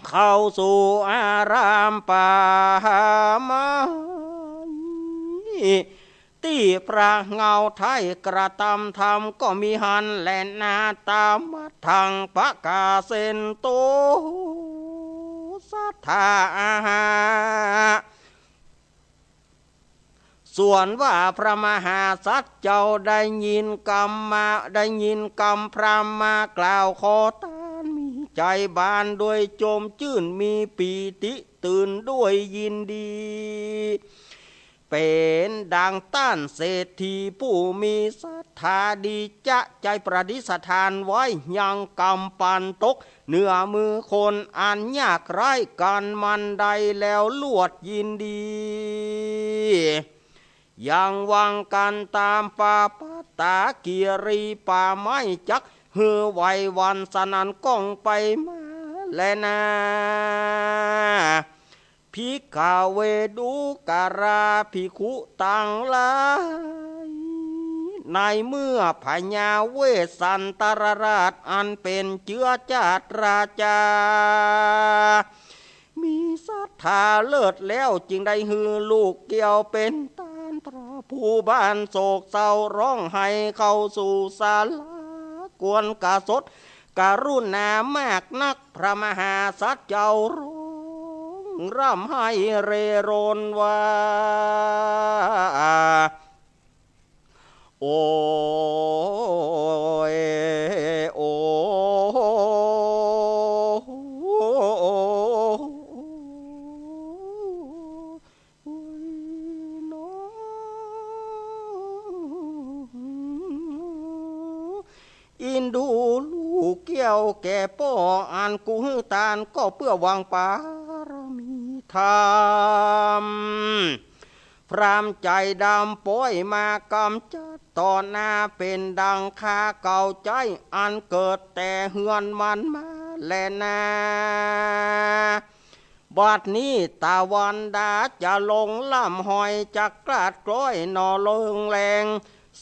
เข้าสู่อารามป่ามาที่พระเงาไทยกระทำธรรมก็มีหันแลนาตามทางปะกาเซนโตสัทธาส่วนว่าพระมหาสัตว์เจ้าได้ยินกรรมพรามมากล่าวขอตานมีใจบานด้วยโจมชื่นมีปีติตื่นด้วยยินดีเป็นดังต้านเศรษฐีผู้มีศรัทธาดีจะใจประดิษฐานไว้ยังกำปันตกเนื้อมือคนอันยากไร้กันมันใดแล้วลวดยินดียังวังกันตามป่าปัตตากีรีป่าไม้จักเฮือไววันสนันก้องไปมาแลนา ภิกขเวดุการาภิกขุตังหลายในเมื่อพญาเวสสันตรราชอันเป็นเชื้อชาติราชามีศรัทธาเลิศแล้วจึงได้ฮือลูกเกี่ยวเป็นตานพระผู้บ้านโศกเศร้าร้องไห้เข้าสู่ศาลากวนกาสดการุณามากนักพระมหาสัจเจ้าร้องร่ำให้เรรนว่าโอ้ยโอ้อินดูลูกเกี่ยวแก่ป้ออ่านกูฮือตานก็เพื่อหวังปารมีธรรมพรามใจดำป้อยมากำจัดต่อหน้าเป็นดังคาเก่าใจอันเกิดแต่เฮือนมันมาแลนาบัดนี้ตาวันดาจะลงล่ำหอยจักกราดกล้อยนอเลิงแรง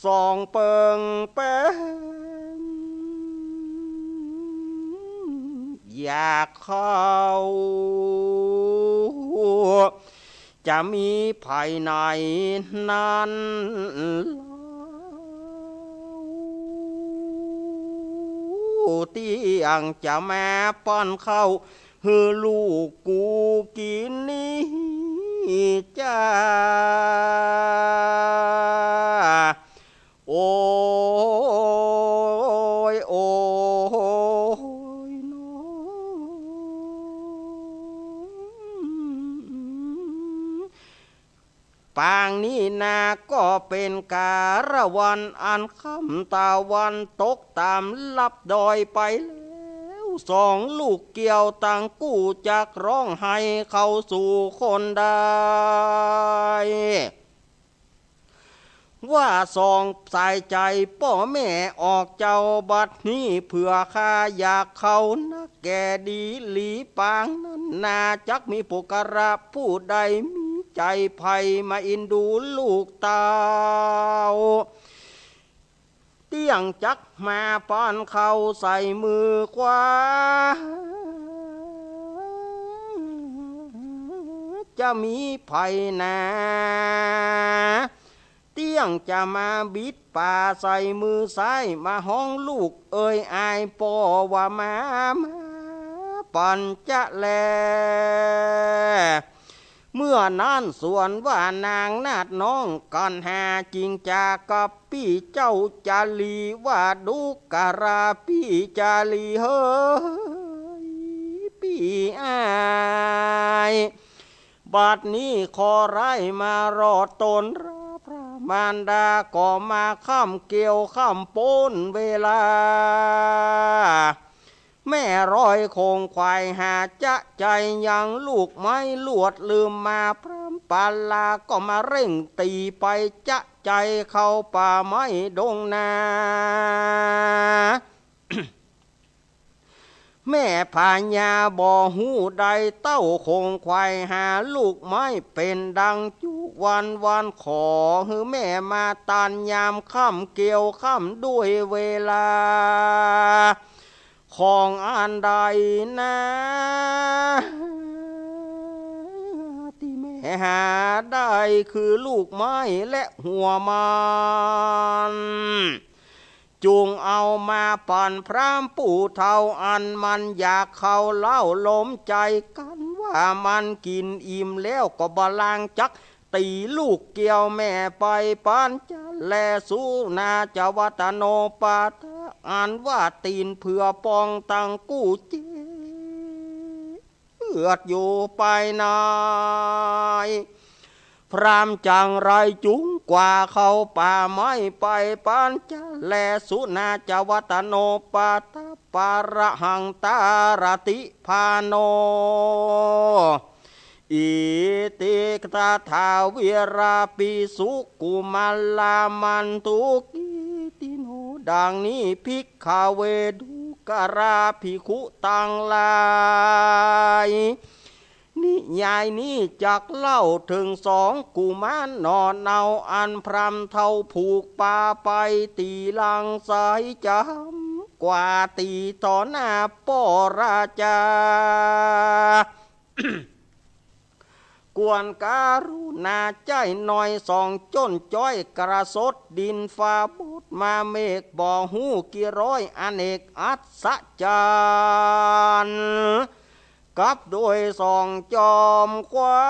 ส่องเปิงแป้งอยากเข้าจะมีภายในนั้นเตียงจะแม่ป้อนเข้าฮือลูกกูกินนี้จ้าโอ้ยโอ้ยน้องปางนี้นาก็เป็นการะวันอันค่ำตะวันตกตามลับดอยไปแล้วสองลูกเกี่ยวต่างกู้จักร้องให้เข้าสู่คนได้ว่าสองสายใจพ่อแม่ออกเจ้าบัดนี้เผื่อข้าอยากเขานักแก่ดีหลีปางนั้นนาจักมีปุกระผู้ใดมีใจไผ่มาอินดูลูกเตาเตี้ยงจักมาป้อนเขาใส่มือขวาจะมีไผ่นาเตี้ยงจะมาบิดป่าใส่มือซ้ายมาห้องลูกเอ่ยอายปอว่ามาปั่นจะแลเมื่อนั้นส่วนว่านางนาดน้องกันหาจริงจากกับพี่เจ้าจาลีว่าดุการาพี่จาลีเฮ้ยพี่อายบัดนี้ขอไร้มารอดตนพระมารดาก็มาข้ามเกี่ยวข้ามโป้นเวลาแม่ร้อยคงควายหาจะใจยังลูกไม่ลวดลืมมาพรำปาลาก็มาเร่งตีไปจะใจเข้าป่าไม้ดงนา แม่พญาบ่หูใดเต้าคงควายหาลูกไม้เป็นดังจุวันขอให้แม่มาตานยามค่ำเกี่ยวค่ำด้วยเวลาของอันใดนะที่แม่หาได้คือลูกไม้และหัวมันจูงเอามาปั่นพรามปู่เท่าอันมันอยากเข้าเล่าล้มใจกันว่ามันกินอิ่มแล้วก็บาลางจักตีลูกเกี่ยวแม่ไปปานจะแลสูนาจวัตโนปาทะอ่านว่าตีนเพื่อปองตังกู้เจเอือดอยู่ไปนายพรามจังไรจุงกว่าเขาป่าไม้ไปปานจะแลสุนาจวัตโนปาทะปาระหังตารติพาโนอิติกตาทาวิราปิสุกุมาลามันตุกิติโนดังนี้ภิกขเวดุการาภิกขุตังลายนิ ยายนี้จักเล่าถึงสองกุมารนอนเนาอันพรำเท่าผูกปาไปตีลังสายจำกว่าตีต่อหน้าป่อราชา กวนการุณาใจหน่อยส่องจนจ้อยกระสดดินฟ้าบุดมาเมฆบ่อหูกี่ร้อยอเนกอัศจรรย์กับด้วยส่องจอมควา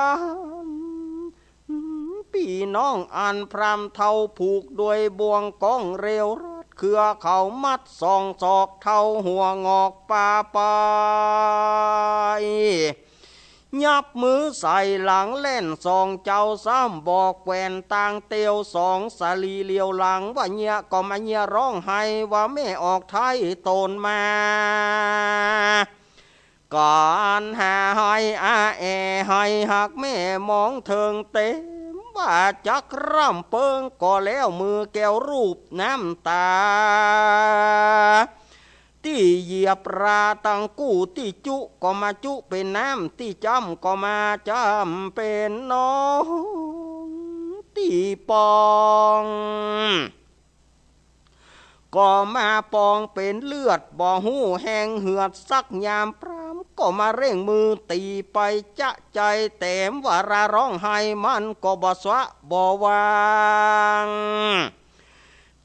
มพี่น้องอันพรำเท่าผูกด้วยบ่วงกองเร็วรัดเครือเขามัดส่องศอกเท่าหัวงอกป่าไปยับมือใส่หลังเล่นสองเจ้าซ้ำบอกแกวนต่างเตียวสองสาลีเลียวหลังว่าเนียก็มาเนียร้องไห้ว่าแม่ออกไทยตนมาก่อนหาให้อาแอให้หักแม่มองเถิงเต็มว่าจักร่ำเปิงก็แล้วมือแก้วรูปน้ำตาที่เหยียบราตังกู้ที่จุก็มาจุเป็นน้ำที่จำก็มาจำเป็นน้องที่ปองก็มาปองเป็นเลือดบ่หูแห้งเหือดสักยามพรำก็มาเร่งมือตีไปจะใจแต้มว่าราร้องไห้มันก็บ่สวะบ่วาง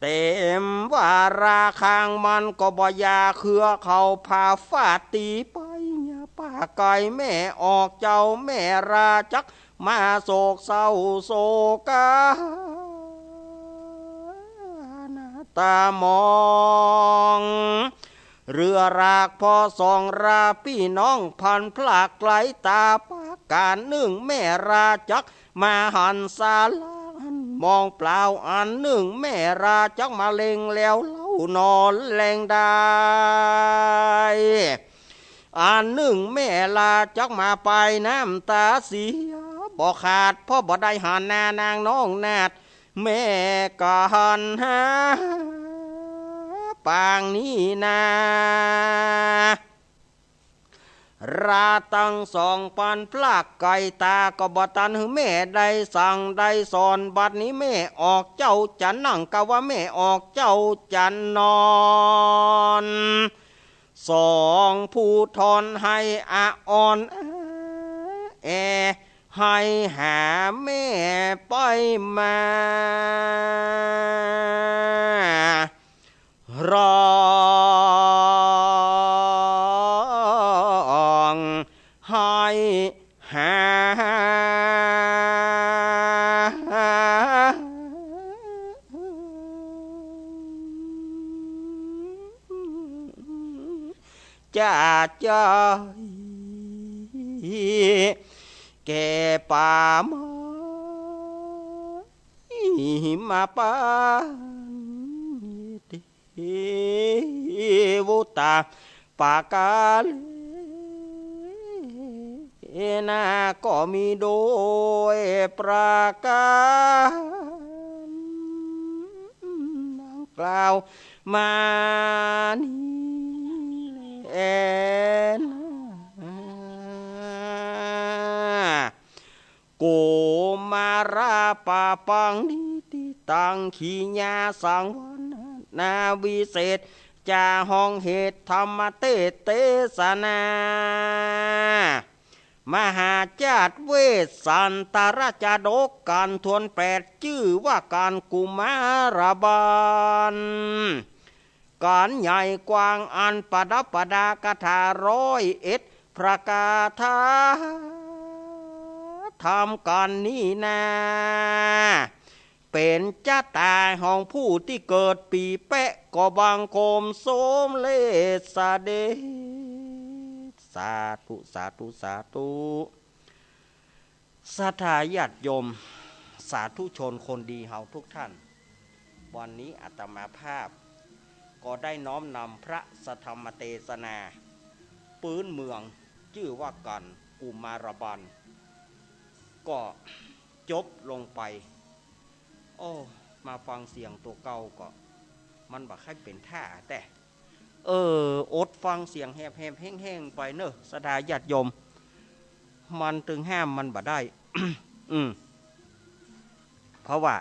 เต็มว่าราคางมันก็บ่ยาเครือเขาพาฟาดตีไปเนี่ยป้าไก่แม่ออกเจ้าแม่ราจักมาโศกเศร้าโศกาตามองเรือรากพอสองราพี่น้องพันพลากไหลตาปาการหนึ่งแม่ราจักมาหันสาลามองเปล่าอันหนึ่งแม่ราจักมาเล็งแล้วเล่านอนแรงได้อันหนึ่งแม่ลาจักมาไปน้ำตาเสียบ่ขาดพ่อบ่ได้หันนานางน้องนาดแม่ก็หันหาปางนี้นาราตั้งสองปันพลากไก่ตาก็บ่ตันหือแม่ได้สั่งได้สอนบัดนี้แม่ออกเจ้าจันนั่งกะว่าแม่ออกเจ้าจันนอนสองผู้ทอนให้อาอ่อนแอให้หาแม่ไปมารองให้หาจะใจแก่ป่าไมาปานเทวตาปากาเลนาก็มีโดยประการดังกล่าวมานี้แลโกมาราปาปังนิติตังขีญาสังวันนาวิเศษจาห้องเหตุธรรมเตสนามหาจาตเวสสันตราชาดกการทวนแปดชื่อว่าการกุมารบาลการใหญ่กว้างอันประดับประดากถา101ประกาศทำการนี้นาเป็นจ้าตาของผู้ที่เกิดปีแปะก็บังคมสมเลสเดสาธุสาธุสาธุศรัทธาญาติโยมสาธุชนคนดีเฮาทุกท่านวันนี้อาตมาภาพก็ได้น้อมนำพระสัทธรรมเทศนาปื้นเมืองชื่อว่ากันกุมารบันก็จบลงไปโอ้มาฟังเสียงตัวเก่าก็มันบักให้เป็นท่าแต่อดฟังเสียงแหบแห้งๆไปเนอะสดาญาติโยม มันถึงห้ามมันบ่ได้ เพราะว่า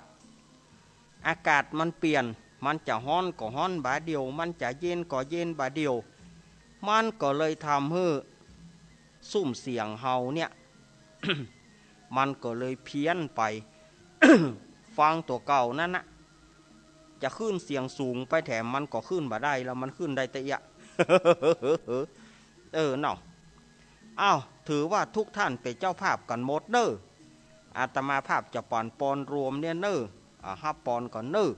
อากาศมันเปลี่ยนมันจะร้อนก็ร้อนบาเดียวมันจะเย็นก็เย็นบาเดียวมันก็เลยทำให้สุ่มเสียงเฮาเนี่ย มันก็เลยเพี้ยนไป ฟังตัวเก่านั่นนะจะขึ้นเสียงสูงไปแถมมันก็ขึ้นบ่ได้แล้วมันขึ้นได้แต่ยะ เนาะอ้าวถือว่าทุกท่านเป็นเจ้าภาพกันหมดเน้ออาตมาภาพจะปอนรวมเนี่ยเน้อฮับปอนก่อนเน้อ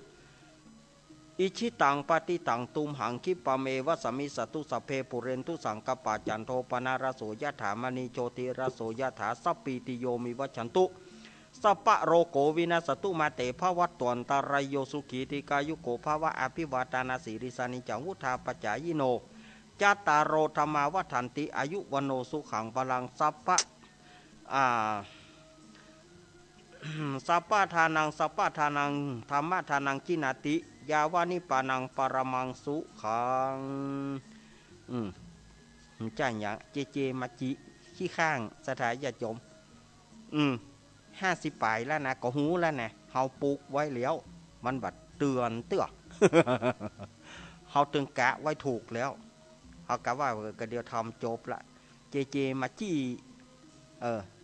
อิชิตังปฏิตังตุมหังคิปะเมวะสมิสตุสเพปุเรนตุสังกปาจันโทปนารโสยถามณีโชติรโสยถาสัพปีติโยมิวัชันตุสัพพะโรโกวินาสตุมาเตภวัตตวันตารายโยสุขีติกายุโกภวะอภิวาตานาสีริสานิจังวุธาปจายโนจัตตารโรธรรมาวัฏันติอายุวโนสุขังพลังสัพพะสัพพะทานังสัพพะทานังธรรมะทานังกินาติยาวานิปานังปรมังสุขังจ้าหยางเจมาจิขี้ข้างสถายาจม50 ปลายแล้วนะก็หูแล้วนะเฮาปลูกไว้แล้วมันบัดเตือนเตือ เฮาตึงกะไว้ถูกแล้วเฮากะว่าก็เดียวทำจบละเจมาจิ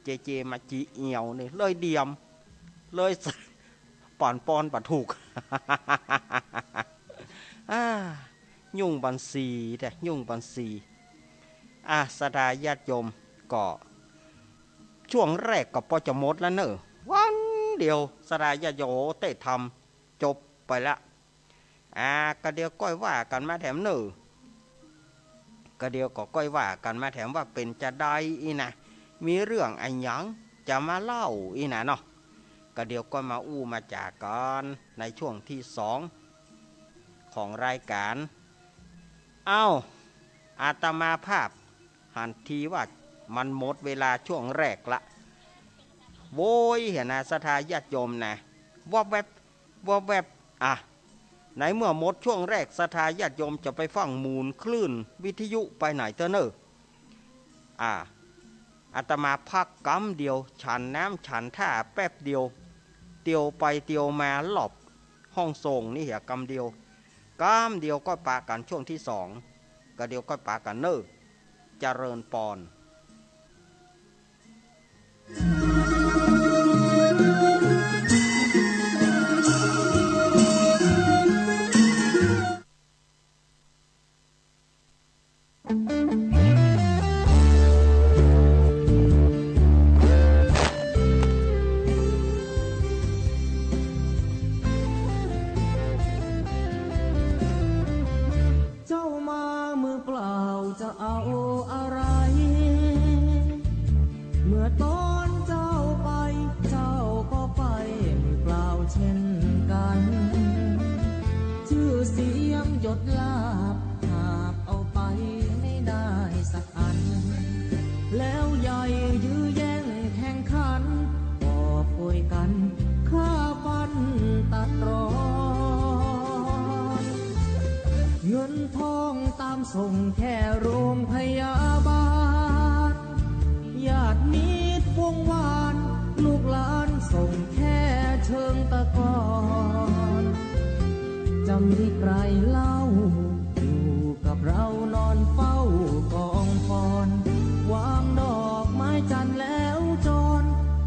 เจมาจิเหี่ยวนี่เลยเดียมเลยปอนบัดถูก ยุ่งบัญชีแต่ยุ่งบัญชีสดาญาติโยมก็ช่วงแรกก็พอจะหมดแล้วเนอะวันเดียวสดาญาติโยมเตะทำจบไปละก็เดียวก้อยว่ากันมาแถมเนอะก็เดียวก็ก้อยว่ากันมาแถมว่าเป็นจะได้อีนะมีเรื่องไอ้หยังจะมาเล่าอีนะเนาะก็เดียวก็มามาจากกันในช่วงที่2ของรายการอาตมาภาพหันทีว่ามันหมดเวลาช่วงแรกละโว้ยเห็นนะสถาญาติโยมนะว่าแวบในเมื่อหมดช่วงแรกสถาญาติโยมจะไปฟังมูลคลื่นวิทยุไปไหนเตอเนออาตมาพักกำเดียวฉันน้ำฉันท่าแป๊บเดียวเตียวไปเตียวมาหลบห้องส่งนี่เหรอกำเดียวก็ปากันช่วงที่2ก็เดียวก็ปากันเนอเจริญปอนส่งแค่โรงพยาบาลญาติมิตรวงวานลูกหลานส่งแค่เชิงตะกอนจะมีใครเล่าอยู่กับเรานอนเฝ้ากองฟอนวางดอกไม้จันทร์แล้วจร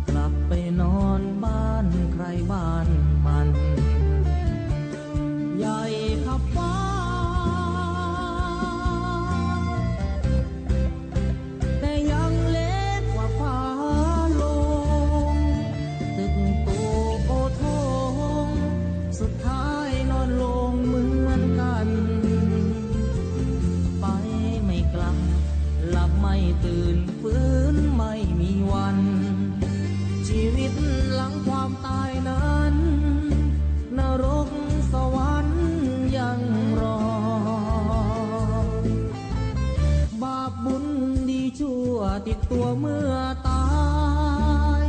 กลับไปนอนบ้านใครบ้านมันใหญ่ขับฟ้าตื่นฟื้นไม่มีวันชีวิตหลังความตายนั้นนรกสวรรค์ยังรอบาปบุญดีชั่วติดตัวเมื่อตาย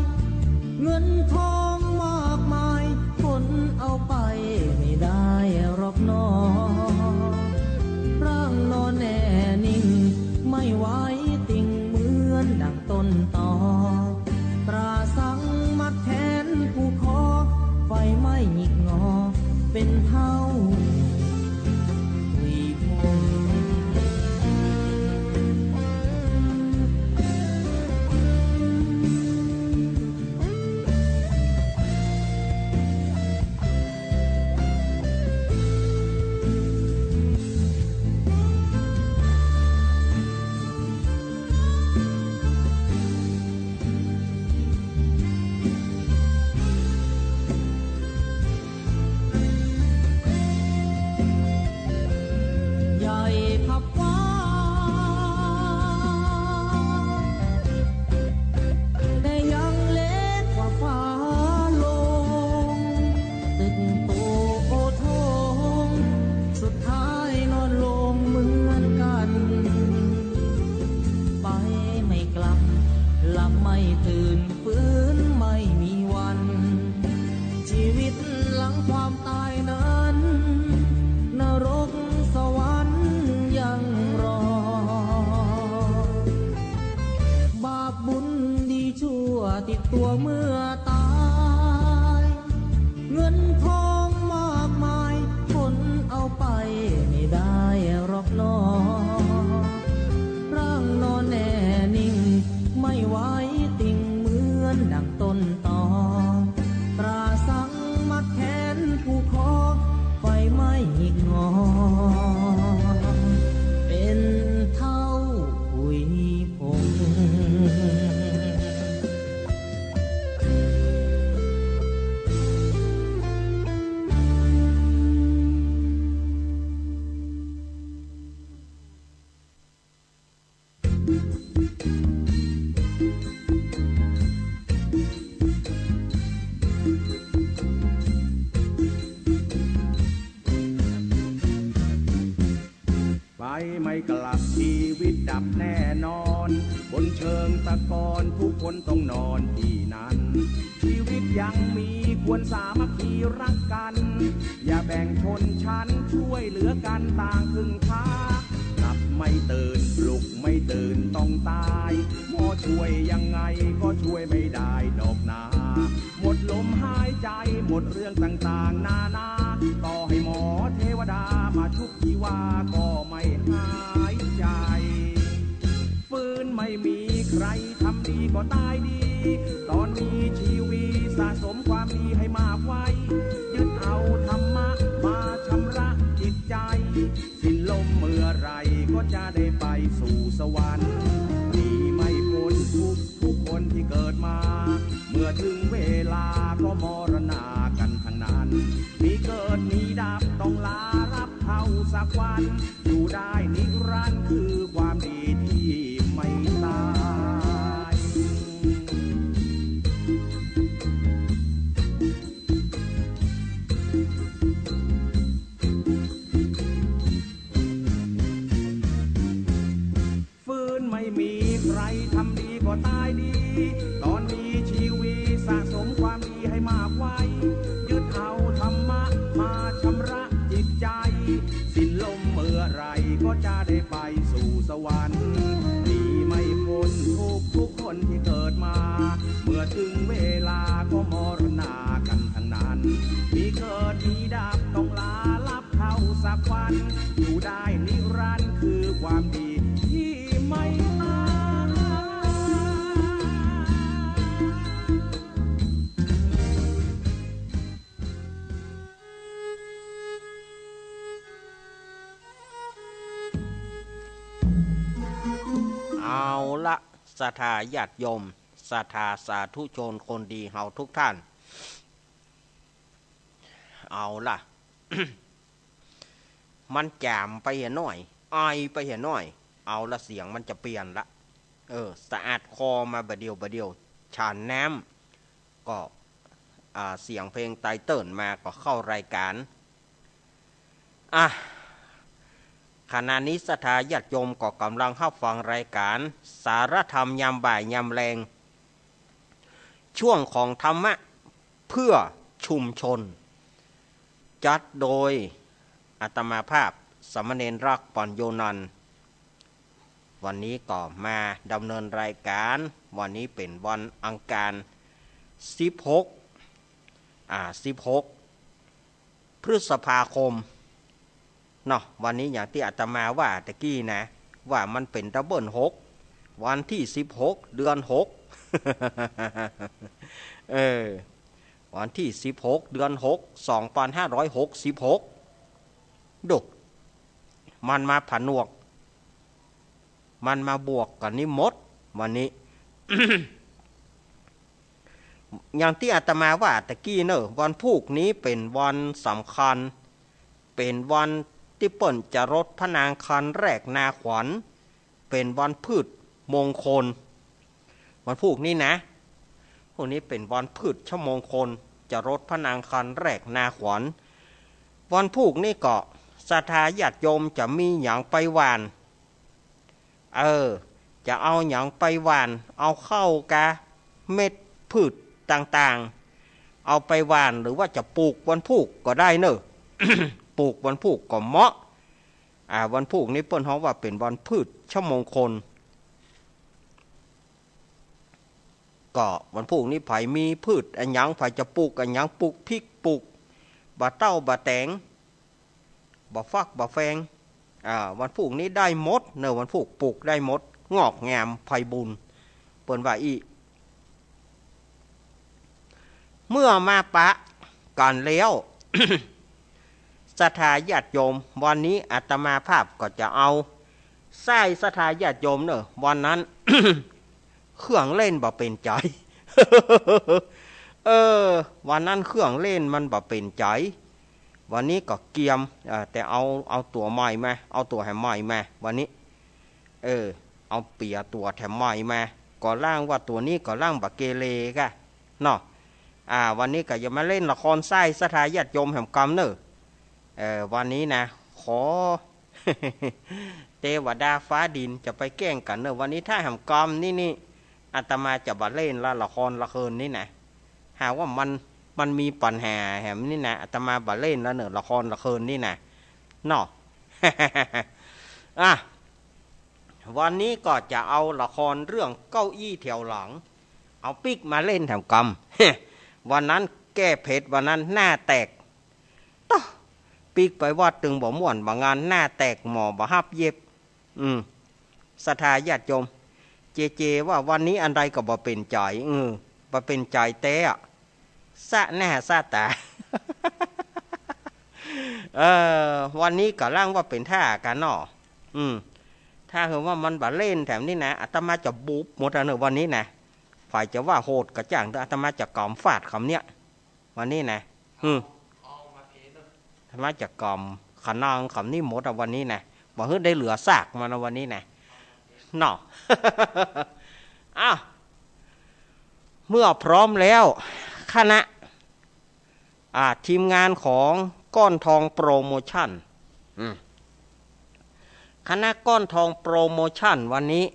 เงินทองมากมายคนเอาไปไม่ได้หรอกน้อร่างนอนแน่นิ่งไม่ไหวดัง งต้นตอตราสังมัดแขนผู้คอไฟไหม้หงิกงอเป็นเท่าวีพง ใหญ่พับฟ้าแต่ยังเล็กกว่าฟ้าลงตึกโตโอทงสุดท้ายนอนลงเหมือนกันไปไม่กลับหลับไม่ตื่นฟื้นไม่มีวันชีวิตหลังความตายนั้นนรกสวรรค์ยังรอบาปบุญดีชั่วติดตัวเมื่อตายเงินทองมากมายคนเอาไปไม่ได้หรอกนอร่างนอนแน่นิ่งไม่ไหวติ่งเหมือนดังต้นตอตราสังมัดแขนผู้คอไฟไหม้หงิกงอเป็นเท่าหุยผง ไปไม่กลับชีวิตดับแน่นอนบนเชิงตะกอนผู้คนต้องนอนที่นั้นชีวิตยังมีควรสามัคคีรักกัน อย่าแบ่งชนชั้นช่วยเหลือกันต่างครึ่งทางหลับไม่ตื่นปลุกไม่ตื่นต้องตายหมอช่วยยังไงก็ช่วยไม่ได้ดอกนาหมดลมหายใจหมดเรื่องต่างๆนานาต่อให้หมอเทวดามาชุบชีวาก็ไม่หายใจฟื้นไม่มีใครทำดีก็ตายดีตอนนี้ชีวิตสะสมความดีให้มากไว้ยึดเอาธรรมะมาชำระจิตใจสิ้นลมเมื่อไรก็จะได้ไปสู่สวรรค์นี่ไม่พ้นทุกคนที่เกิดมาเมื่อถึงเวลาก็มรณากันทั้งนั้นมีเกิดมีดับต้องลารับเท่าสักวันอยู่ได้นิรันดร์คือความดีที่ไม่ตาย ฟื้นไม่มีใครทำดีก็ตายดีตอนนี้ชีวิตสะสมความดีให้มากไว้ยึดเอาธรรมะมาชำระจิตใจสิ้นลมเมื่อไรก็จะได้ไปสู่สวรรค์ดีไม่พ้นทุกคนที่เกิดมาเมื่อถึงเวลาก็มรณากันทั้งนั้นมีเกิดมีดับต้องลาลับเท่าสักวันอยู่ได้นิรันดร์คือความดีที่ไม่ตายเอาละศรัทธาญาติโยมศรัทธาสาธุชนคนดีเฮาทุกท่าน เอาล่ะ มันแจมไปเห็นหน่อยไอไปเห็นหน่อย เอาละเสียงมันจะเปลี่ยนละสะอาดคอมาบะเดียวชานแนมก็เสียงเพลงไตเติ้ลมาก็เข้ารายการขณะนี้ศรัทธาญาติโยมก็กำลังเข้าฟังรายการสารธรรมยามบ่ายยามแรงช่วงของธรรมะเพื่อชุมชนจัดโดยอาตมาภาพสามเณรรักปัญโยนันท์ วันนี้ก็มาดำเนินรายการวันนี้เป็นวันอังคาร16 พฤษภาคมเนาะวันนี้อย่างที่อาตมาว่าตะกี้นะว่ามันเป็นดับเบิล6วันที่16เดือน6 วันที่16เดือน6 2566ดูมันมาผนวกมันมาบวกกันนี่มดวันนี้ อย่างที่อาตมาว่าตะกี้เนอะวันพุธนี้เป็นวันสำคัญเป็นวันที่เปิ่นจะรดพระนางคันแรกนาขวัญเป็นวันพืชมงคลวันพุธนี้นะพวกนี้เป็นวันพืชชมงคลจะรดพระนางคันแรกนาขวัญวันพุธนี้ก็ศรัทธาญาติโยมจะมีอย่างไปหวานจะเอาอย่างไปหวานเอาเข้ากะเม็ดพืชต่างๆเอาไปหวานหรือว่าจะปลูกวันพุธก็ได้เนอะ ปลูกวันพุธก็เหมาะวันพุธนี้เปิ้นเฮาว่าเป็นวันพืชชมงคลก็วันพุธนี้ไผมีพืชอันหยังไผจะปลูกอันหยังปลูกพริกปลูกบะเต้าบะแตงบะฟักบะแฟงวันพุธนี้ได้หมดเนอะวันพุธปลูกได้หมดงอกงามไพบุญเปิ้นว่าอีเมื่อมาปะกันแล้ว ศรัทธาญาติโยมวันนี้อาตมาภาพก็จะเอาไส้ศรัทธาญาติโยมเนอะวันนั้น เครื่องเล่นบ่เป็นใจ วันนั้นเครื่องเล่นมันบ่เป็นใจวันนี้ก็เกียมแต่เอาตัวใหม่มาเอาตัวแถมใหม่มาวันนี้เอาเปียตัวแถมใหม่มาก็ล่างว่าตัวนี้ก็ล่างบ่เกเรกะเนาะวันนี้ก็จะมาเล่นละครไส้ศรัทธาญาติโยมแห่งกรรมเนอะวันนี้นะขอ เทวดาฟ้าดินจะไปแกล้งกันเนอะวันนี้ถ้าแห่งกรรมนี่อาตมาจะมาเล่นละครละครนี่นะหากว่ามันมีปัญหาแหมนี่นะอาตมาบ่เล่นแล้วเนอะละครละครนี่นะเนาะ วันนี้ก็จะเอาละครเรื่องเก้าอี้แถวหลังเอาปิ๊กมาเล่นแถวกรรม วันนั้นแก้เผ็ดวันนั้นหน้าแตกปิ๊กไปวัดตึงบ่ม่วนบ่งานหน้าแตกหมอบ่ฮับเย็บศรัทธาญาติโยมเจว่าวันนี้อันใดก็บ่เป็นใจบ่เป็นใจแต้สะแน่สะตา วันนี้ก็ร่างว่าเป็นท่ากันเนาะถ้าเห็นว่ามันบ่เล่นแถมนี่นะอาตมาจะบุบหมดแล้วเนอะวันนี้นะฝ่ายจะว่าโหดกระจ่างแต่อาตมาจะกล่อมฟาดคำเนี้ยวันนี้นะอาตมาจะกล่อมขนองคำนี้หมดวันนี้นะบอกให้ได้เหลือซากมาในวันนี้นะเนาะ เมื่อพร้อมแล้วคณะทีมงานของก้อนทองโปรโมชั่นคณะก้อนทองโปรโมชั่นวันนี้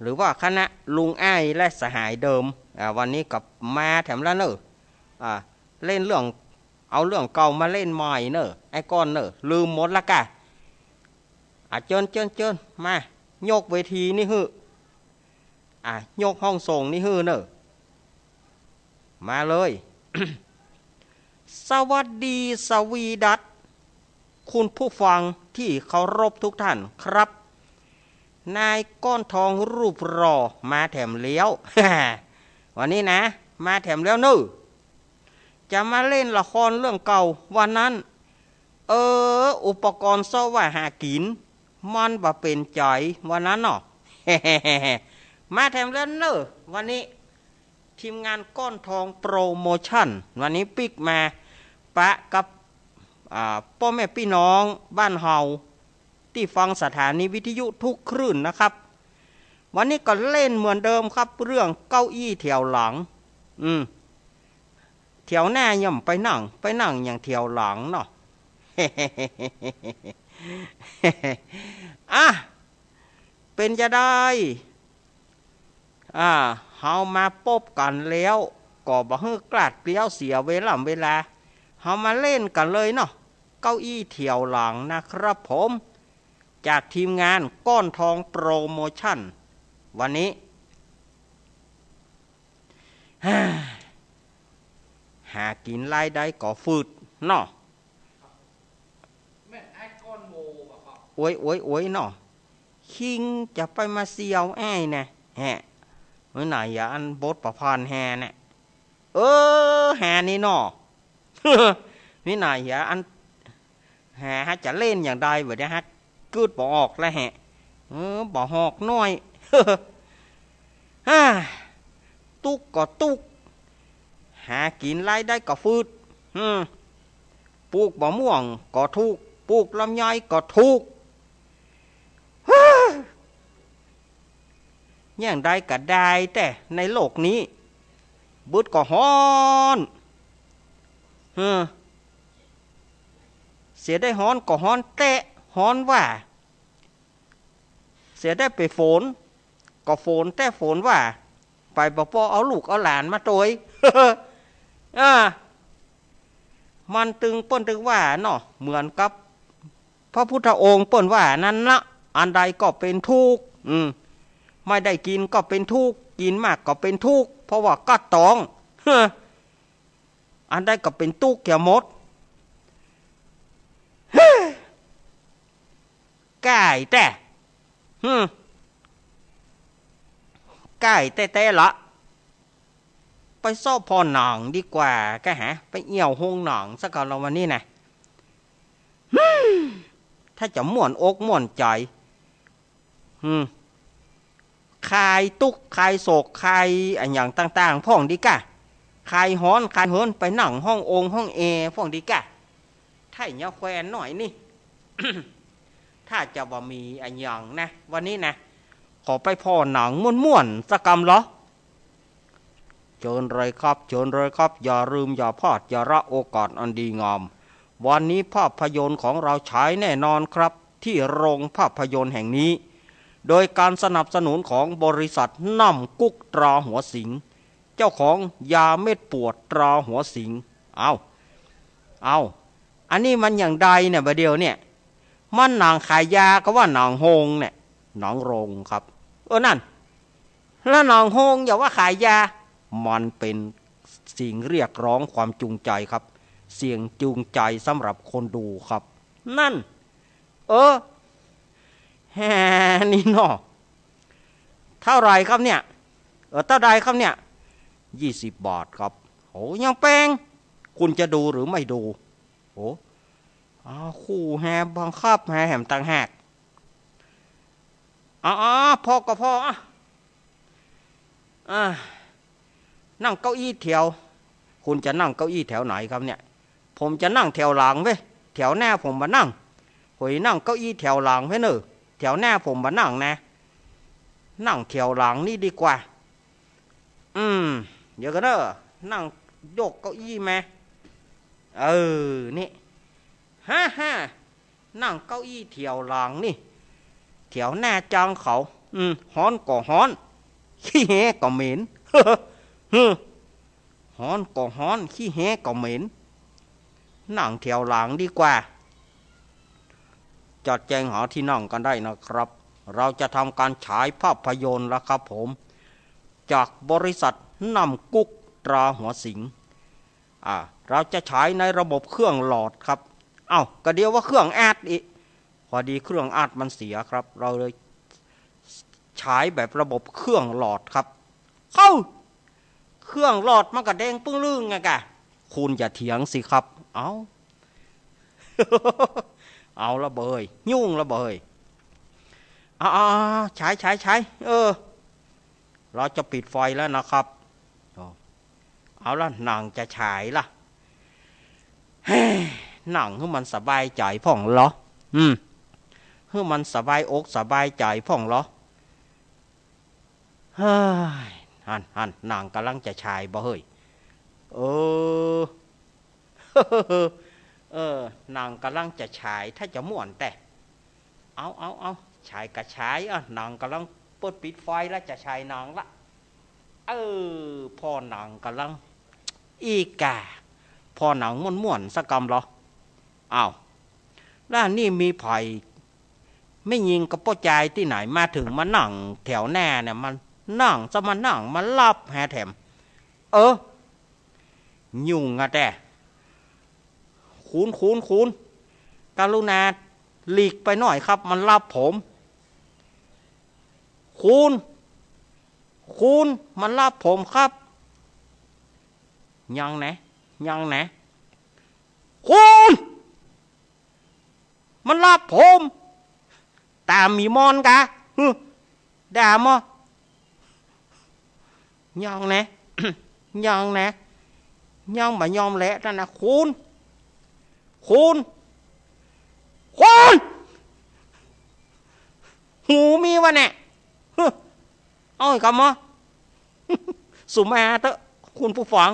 หรือว่าคณะลุงอ้ายและสหายเดิมวันนี้กับมาแถมแล้วเนอะเล่นเรื่องเอาเรื่องเก่ามาเล่นใหม่เนอะไอ้ก้อนเนอะลืมหมดละกะเจินมายกเวทีนี่ฮือยกห้องส่งนี่ฮือเนอะมาเลย สวัสดีสวีดัสคุณผู้ฟังที่เคารพทุกท่านครับนายก้อนทองรูปรอมาแถมเลี้ยว วันนี้นะมาแถมเลี้ยวนู่จะมาเล่นละครเรื่องเก่าวันนั้นอุปกรณ์ซ่อว่าหากินมันบ่เป็นใจวันนั้นเนาะ มาแถมเลี้ยวนู่วันนี้ทีมงานก้อนทองโปรโมชั่นวันนี้ปิกมาปะกับพ่อแม่พี่น้องบ้านเฮาที่ฟังสถานีวิทยุทุกคลื่นนะครับวันนี้ก็เล่นเหมือนเดิมครับเรื่องเก้าอี้แถวหลังแถวหน้าย่อมไปนั่งอย่างแถวหลังเนาะ เป็นจะได้เฮามาพบกันแล้วก็บ่ฮื้อกลาดเกลี้ยวเสียเวลาเฮามาเล่นกันเลยเนาะเก้าอี้แถวหลังนะครับผม จากทีมงานก้อนทองโปรโมชั่นวันนี้ หากินรายได้ก่อฟืดเนาะโอ้ยโอ้ยโอ้ยเนาะคิงจะไปมาเซียวไอ้เนี่ยแฮะเมื่อไหร่อย่าอันบดประพันธ์แฮเนี่ยแฮนี่เนาะ นี่ไหนอย่าอันแฮจะเล่นอย่างใดเวลาฮะกึดบ่ออกแล้วแฮบ่หอกน้อย ตุกก็ตุกหากินรายได้ก็ฟืดปลูกบ่ม่วงก็ถูกปลูกลำไยก็ถูกอย่างใดก็ได้แต่ในโลกนี้บึดก็ฮ้อนเสียได้ฮ้อนก็ฮ้อนแตะฮ้อนว่าเสียได้ไปฝนก็ฝนแต่ฝนว่าไปบ่พอเอาลูกเอาหลานมาโตย มันตึงเปิ้นตึงว่าเนาะเหมือนกับพระพุทธองค์เปิ้นว่านั้นละอันใดก็เป็นทุกข์ไม่ได้กินก็เป็นทุกข์กินมากก็เป็นทุกข์เพราะว่าก็ตอง อันใดก็เป็นทุกข์แก่หมด ก่ายแต่ก่ายแต่ละไปซ่อพอหนังดีกว่าก็หาไปเอี่ยวหงหนังสักก่อนเราวันนี้นะถ้าจะม่วนอกม่วนใจคลายตุกคลายโศกคลายอันอย่างต่างๆพ่องดีกะคลายฮ้อนคลายเฮินไปหนังห้ององค์ห้องเอพ่องดีกะถ้าอย่างแควนหน่อยนี่ ถ้าจะบ่มีอันอย่างนะวันนี้นะขอไปพ่อหนังม่วนๆสักกรรมเหรอเชิญเลยครับเชิญเลยครับอย่าลืมอย่าพลาดอย่าละโอกาสอันดีงามวันนี้ภาพยนตร์ของเราฉายแน่นอนครับที่โรงภาพยนตร์แห่งนี้โดยการสนับสนุนของบริษัทน้ำกุ๊กตราหัวสิงเจ้าของยาเม็ดปวดตราหัวสิงเอาอันนี้มันอย่างใดเนี่ยประเดี๋ยวเนี่ยมันหนังขายยาก็ว่าหนังโฮงเนี่ยหนังโรงครับนั่นแล้วหนังโฮงอย่าว่าขายยามันเป็นสิ่งเรียกร้องความจูงใจครับเสียงจูงใจสำหรับคนดูครับนั่นแฮนี่เนาะเท่าไรครับเนี่ยเท่าไรครับเนี่ย20 บาทครับโหยังแพงคุณจะดูหรือไม่ดูโหคู่แฮบังคับแฮแหมต่างหากพอก็พอนั่งเก้าอี้แถวคุณจะนั่งเก้าอี้แถวไหนครับเนี่ยผมจะนั่งแถวหลังเว้ยแถวหน้าผมมานั่งหอยนั่งเก้าอี้แถวหลังเว้ยเนอะแถวหน้าผมมานั่งนะนั่งแถวหลังนี่ดีกว่าเดี๋ยวกันเนอะนั่งยกเก้าอี้มานี่นั่งเก้าอี้แถวหลังนี่แถวหน้าจังเขาฮ้อนก็ฮ้อนขี้แหก็เหม็นฮ้อนก็ฮ้อนขี้แหก็เหม็นนั่งแถวหลังดีกว่าจัดแจงหาที่นั่งกันได้นะครับเราจะทำการฉายภาพยนตร์แล้วครับผมจากบริษัทน้ำกุ๊กตราหัวสิงเราจะฉายในระบบเครื่องหลอดครับก็เดียวว่าเครื่องอัดอีกพอดีเครื่องอัดมันเสียครับเราเลยฉายแบบระบบเครื่องหลอดครับเครื่องหลอดมันก็แดงปึ้งลึงไงกะคุณอย่าเถียงสิครับเอาละเบยยุ่งละเบยใช้เราจะปิดไฟแล้วนะครับเอาละหนังจะฉายละหนังให้มันสบายใจพ่องเหรอให้มันสบายอกสบายใจพ่องเหรอหันหนังกำลังจะฉายบ่เฮ้ยหนังกำลังจะฉายถ้าจะม่วนแต่เอาฉายกระฉายหนังกำลังเปิดปิดไฟแล้วจะฉายหนังละพอหนังกำลังอีกาพอหนังม่วนสักกำเหรอแล้วนี่มีไผ่ ไม่ยิงกับป้อใจที่ไหนมาถึงมานั่งแถวหน้าเนี่ยมันนั่งจะมานั่งมารับแฮแถมยุ่งอะแต่คุณกรุณาหลีกไปหน่อยครับมันรับผมคุณมันรับผมครับยังไหนคุณมันรับผมตามมีมอนกะด่ามอยังไหน ยังบ่ยอมแหละนั่นนะคุณหูมีวะเนี่ยเอาอีกคำมอสุมาเตอะคุณผู้ฟัง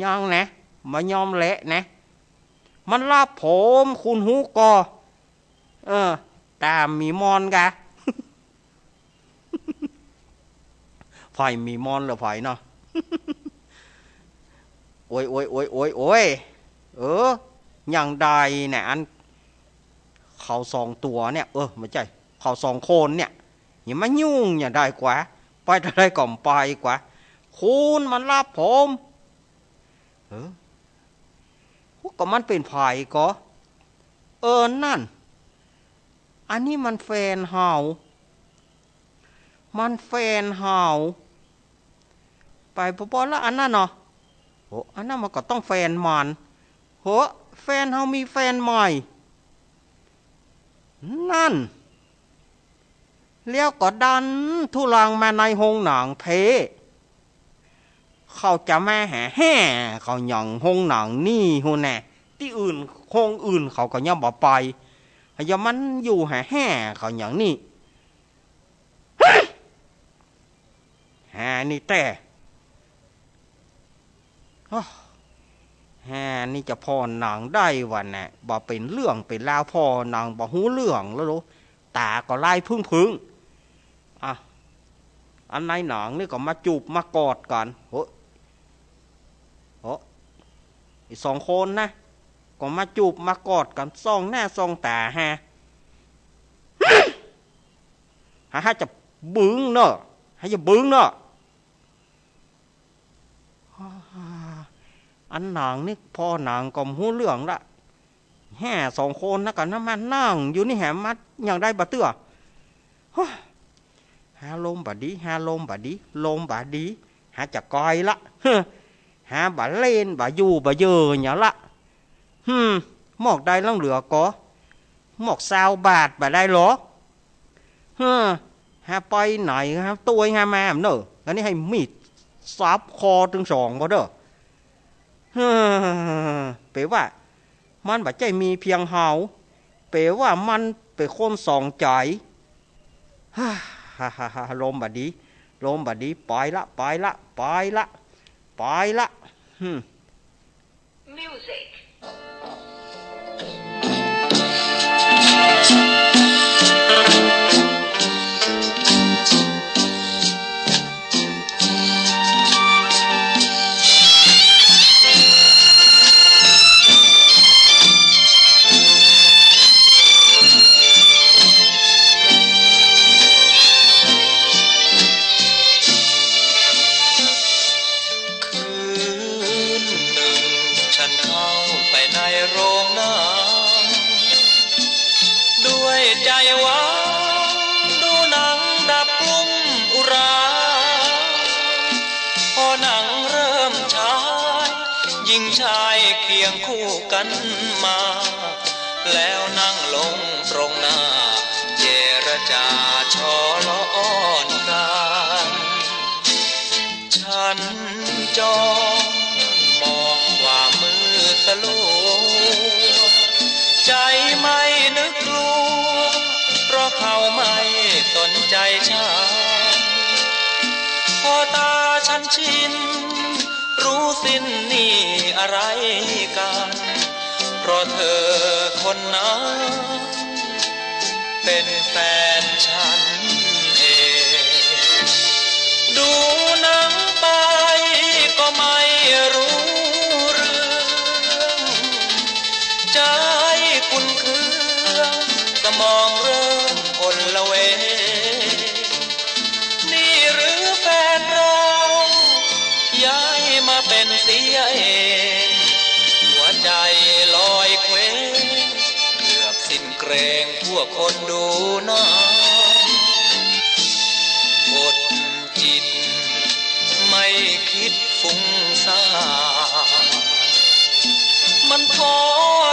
ยังนะบ่ยอมแหละนะมันลาบผมคุณหูกอตามมีมอนกะ ไฟมีมอนหรือไฟเนาะ โอ้ยอย่างใดเนี่ยอันเขาสองตัวเนี่ยไม่ใช่เขาสองคนเนี่ยอย่ามายุ่งอย่าได้กว่าไปได้ก่อมไปกว่าคุณมันรับผมก็มันเป็นไผ่ก็นั่นอันนี้มันแฟนเห่าไปพอแล้วอันนั้นเนาะอันนั้นมันก็ต้องแฟนมันแฟนเฮามีแฟนใหม่นั่นเลี้ยวก็ดันทุลังมาในโรงหนังเพเขาจะมาแห่เขาหยั่งโรงหนังนี่ฮู้แน่ที่อื่นโรงอื่นเขาก็ยังบ่ไปอย่ามันอยู่แห่เขาหยั่งนี่นี่แต่นี่จะพอหนังได้วันน่ะบ่เป็นเรื่องเป็นราวพอหนังบ่หูเรื่องแล้วรู้ตาก็ไล่พึ่งอันในหนังนี่ก็มาจูบมากอดกันอีสองคนนะก็มาจูบมากอดกันส่องหน้าส่องตาให้จะบึ้งเนอะอันหนังนี่พอหนังก็หูเรื่องละแห่สองคนนะกันน้ำมันนั่งอยู่นี่แหมมัดอย่างได้บะเตื้อหาลมบะดีหาจะกอยละหาบะเล่นบะอยู่บะเยออย่างละหมอกได้ล่องเหลือก็หมอกซาวบาทบะได้หรอหาไปไหนครับตัวหามาเนอะอันนี้ให้มีดซับคอถึงสองก็เด้อเปลว่ามันบะใจมีเพียงเฮาเปลว่ามันเป็นคนสองใจลมบะดีไปละ Musicใจหวังดูหนังดับกลุ่มอุราพอหนังเริ่มฉายหญิงชายเคียงคู่กันมาแล้วนั่งลงตรงหน้าเจรจาชอล้อนกันฉันจ้องมองความมืดตะลัวใจไม่นึกกลัวเพราะเขาไม่สนใจฉันพอตาฉันชินรู้สิ้นนี่อะไรกันเพราะเธอคนนั้นเป็นแฟนฉันเองดูหนังไปก็ไม่รู้เรื่องใจคุณคือ เป็นเสียเองหัวใจลอยเคว้งเกือบสิ้นเกรงพวกคนดูหน้ากดจิตไม่คิดฟุ้งซ่านมันท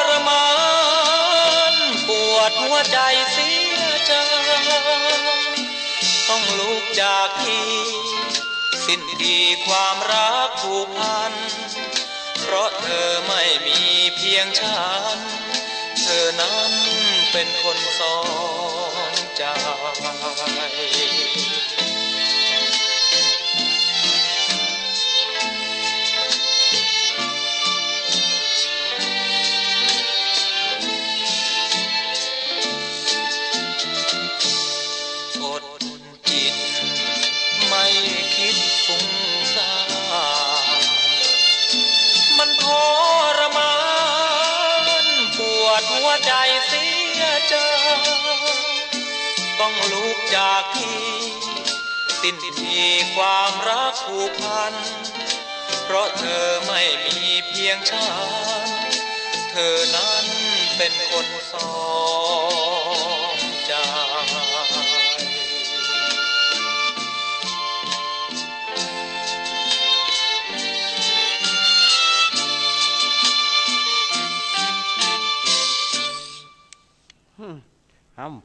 รมานปวดหัวใจเสียใจต้องลุกจากที่สิ้นดีความรักผูกพันเพราะเธอไม่มีเพียงฉันเธอนั้นเป็นคนสองใจหัวใจเสียใจต้องลุกจากที่สิ้นทีความรักผูกพันเพราะเธอไม่มีเพียงฉันเธอนั้นเป็นคนสองใจ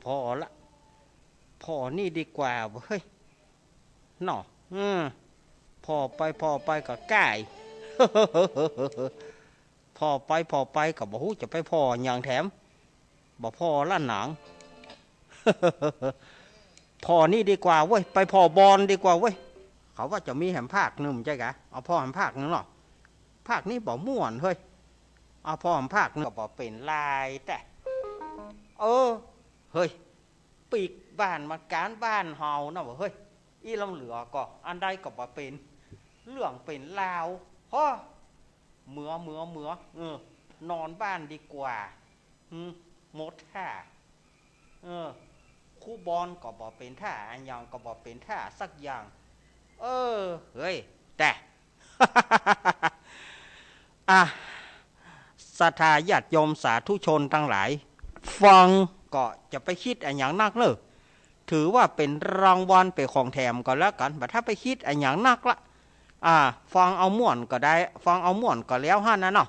พอละพอนี่ดีกว่าเฮ้ยหนอพอไปกับไก่พอไปกับบ่ฮู้จะไปพออย่างแถมบ่พอละหนัง พอนี่ดีกว่าเว้ยไปพอบอลดีกว่าเว้ยเขาว่าจะมีแหมภาคหนึ่งใช่กะเอาพอแหมภาคหนึ่งหรอภาคนี้บ่ม่วนเฮ้ยเอาพอแหมภาคหนึ่งก็บ่เป็นลายแต่เฮ้ยปีกบ้านมาการบ้านเฮานะบ่เฮ้ยอีลำเหลือก็อันใดก็บ่เป็นเรื่องเป็นลาวฮ้อเมือนอนบ้านดีกว่าหมดท่าคู่บอลก็บ่เป็นท่าอันยังก็บ่เป็นท่าสักอย่างเฮ้ยแต่ศรัทธาญาติโยมสาธุชนทั้งหลายฟังก็จะไปคิดอันอย่างนักเนอะถือว่าเป็นรางวัลเป็นของแถมก็แล้วกันแต่ถ้าไปคิดอันอย่างนักละฟังเอาม่วนก็ได้ฟังเอาม่วนก็แล้วฮะนะเนาะ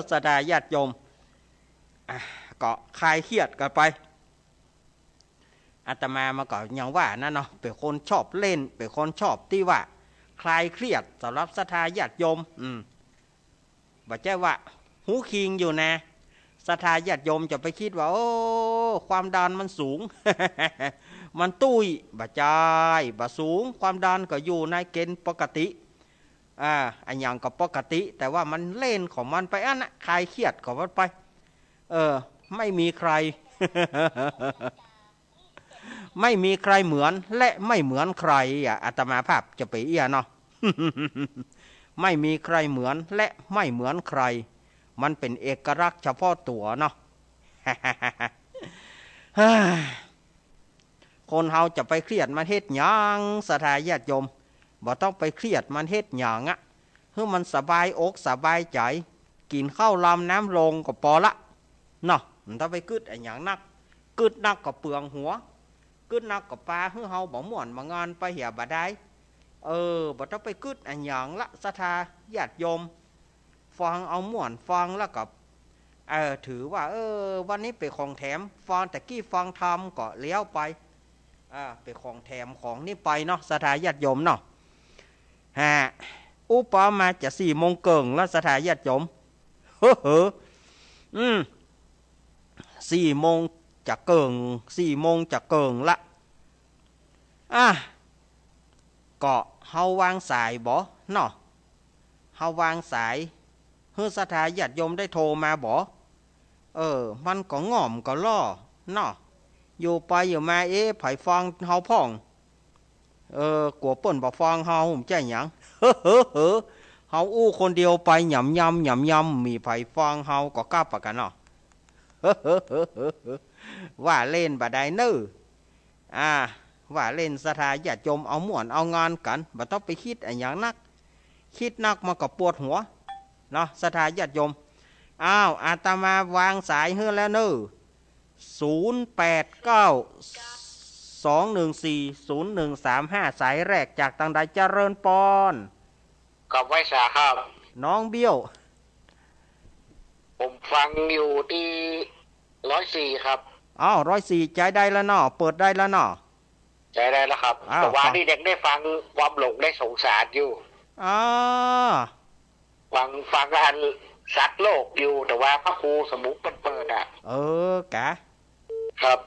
ศรัทธาญาติโยมก็คลายเครียดกันไปอาตมามาก็อย่างว่านั่นเนาะเป็นคนชอบเล่นเป็นคนชอบที่ว่าคลายเครียดสำหรับศรัทธาญาติโยมบอกแจ้ว่าหูคิงอยู่นะศรัทธาญาติโยมจะไปคิดว่าโอ้ความดันมันสูง มันตุ้ยบ่ใจบ่สูงความดันก็อยู่ในเกณฑ์ปกติอันอย่างก็ปกติแต่ว่ามันเล่นของมันไปนะคลายเครียดของมันไปไม่มีใคร ไม่มีใครเหมือนและไม่เหมือนใครอาตมาภาพจะไปเอี้ยเนาะ ไม่มีใครเหมือนและไม่เหมือนใครมันเป็นเอกลักษณ์เฉพาะตัวเนาะ คนเฮาจะไปเครียดมันเฮ็ดหยังศรัทธาญาติโยมบ่ต้องไปเครียดมันเฮ็ดหยังให้มันสบายอกสบายใจกินข้าวลำน้ำลงก็พอละเนาะมันต้องไปกึดไอ้หยังนักกึดนักก็เปลืองหัวกึดนักก็ปลาให้เฮาบ่ม่วนบ่งานไปเหี่ยบ่ได้บ่ต้องไปกึดไอ้หยังละศรัทธาญาติโยมฟังเอาม่วนฟังแล้วก็ถือว่าวันนี้เป็นของแถมฟังแต่กี้ฟังธรรมก็เลี้ยวไปเป็นของแถมของนี่ไปเนาะศรัทธาญาติโยมเนาะอุปมาจะ4 โมงเกิงแล้วศรัทธาญาติโยม4 โมงจะเกิง4 โมงจะเกิงละก็เฮาวางสายบ่เนาะเฮาวางสายเฮือศรัทธาญาติโยมได้โทรมาบ่มันก็ง่อมก็ล่อเนาะอยู่ไปอยู่มาไผฟังเฮาพ่องกลัวป่นบ่ฟังเฮาใจหยังเฮาอู้คนเดียวไปหย่ำมีไผฟังเฮาก็กล้าปะกันเนาะ ว่าเล่นบ่ได้เน้อว่าเล่นศรัทธาญาติโยมเอาม่วนเอางานกันบ่ต้องไปคิดอันอย่างนัก คิดนักมากับปวดหัวเนาะศรัทธาญาติโยมอ้าวอาตมาวางสายเฮือแล้วเนอะ0892140135สายแรกจากทางใดเจริญปอนกับไว้สาครับน้องเบี้ยวผมฟังอยู่ที่104ครับอ้าว104ใจได้แล้วเนาะเปิดได้แล้วเนาะใจได้แล้วครับแต่ว่าที่เด็กได้ฟังความหลงได้สงสารอยู่อ๋อฟังอันสัตว์โลกอยู่แต่ว่าพระครูสมุกเปิดอ่ะกะครับ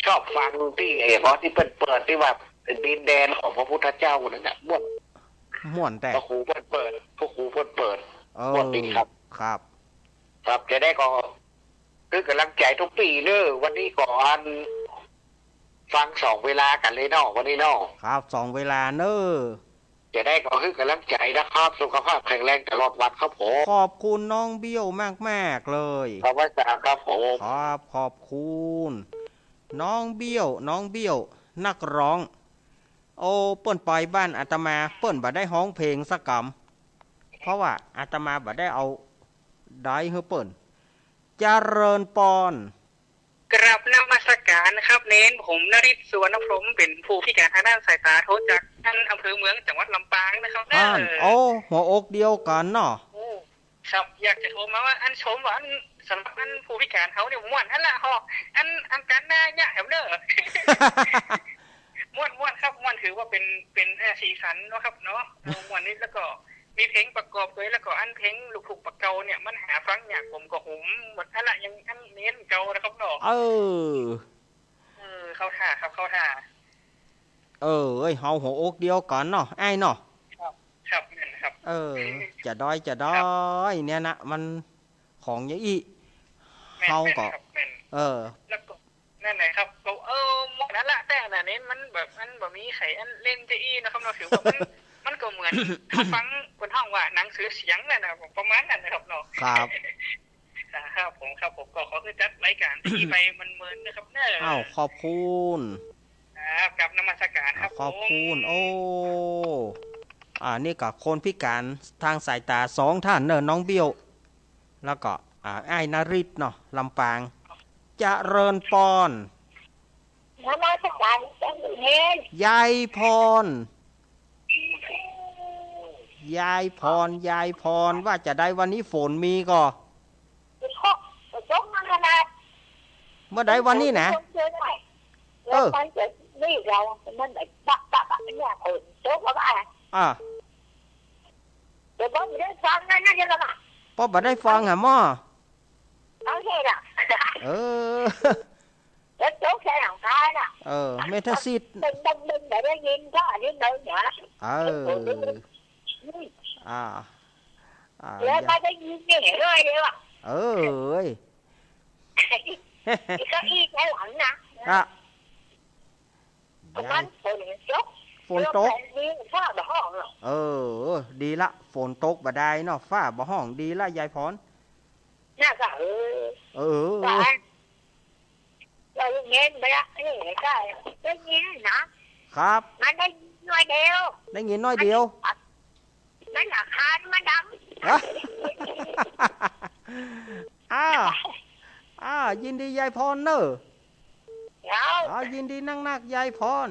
ชอบฟังที่เพราะที่เปิดที่ว่าเป็นดินแดนของพระพุทธเจ้านั่นแหละม่วนแต่พระครูเปิดม่วนดีครับครับจะได้ก็คือกำลังใจทุกปีเนอะวันนี้ก่อนฟัง2 เวลากันเลยเนาะวันนี้เนาะครับ2 เวลาเนอะจะได้ก็คือกำลังใจนะครับสุขภาพแข็งแรงตลอดวันครับผมขอบคุณน้องเบี้ยวมากๆเลยขอบคุณครับผมครับขอบคุณน้องเบี้ยวนักร้องเปิ้นไปบ้านอาตมาเปิ้นบ่ได้ร้องเพลงสักกำเพราะว่าอาตมาบ่ได้เอาได้ให้เปิ้นเจริญปอนกราบนมัสการนะครับเน้นผมนฤทธิ์สุวรรณพรหมเป็นผู้พิการทางด้านสายตาโทษจากท่านอำเภอเมืองจังหวัดลำปางนะครับหัวอกเดียวกันเนาะครับอยากจะโทรมาว่าอันชมว่าอันสำหรับอันผู้พิการเขาเนี่ยม่วนอันละฮออันการหน้าเนี่ยแถวเด้อม่วนครับม่วนถือว่าเป็นสีสันเนาะครับเนาะม่วนนี้แล้วก็มีเพลงประกอบด้วยแล้วก็อันเพลงลูกทุ่งปะเกาเนี่ยมันหาฟังยากผมก็หุมหมดอะไรยังอันเน้นเกานะครับเนาะเข้าท่าครับเข้าท่าเฮาหัวอกเดียวกันเนาะไอ้เนาะครับนั่นครับจะด้อยเนี่ยนะมันของอย่างอีเฮาก็แล้วก็นั่นแหละครับก็หมดนั่นแหละแต่น่ะเน้นมันแบบมันบ่มีไขอันเล่นจะอีนะครับเราถือว่ามันก็เหมือนฟังคนท่องว่าหนังสือเสียงนั่นนะประมาณนั้นนะครับเนาะครับผมก็ขอคือจัดรายการที่ไปมันเมินนะครับเนอะขอบคุณครับกับนมัสการครับขอบคุณนี่ก็คนพิการทางสายตา2 ท่านเนอะน้องเบี้ยวแล้วก็ไอ้นฤทธิ์เนาะลำปางเจริญปอนนมัสการยายพรว่าจะได้วันนี้ฝนมีก็เมื่อใดวันนี้นะนี่เรามันแบบปะเนี่ยโจ๊กแล้วเดี๋ยวผมได้ฟังนั่นยังไงป้าบ่ได้ฟังหะม่อโอเคล่ะแล้วโจ๊กแค่หลังท้ายน่ะเมทัลซิตดึงแต่ได้ยินก็อันนี้เดินเหรอแล้วไม่ได้ยินเนี่ยเลยเดียวก็อีกแค่หลังนะฝนตกดีละฝนตกบ่ได้เนาะฟ้าบ่ห้องดีละยายพรน่าจะเราเงี้ยไปละนี่ก็ได้ยินนะครับมันได้น้อยเดียวได้ยินน้อยเดียวนั่นหลักฐานมันดังยินดียายพรเนอะยินดีนักยายพร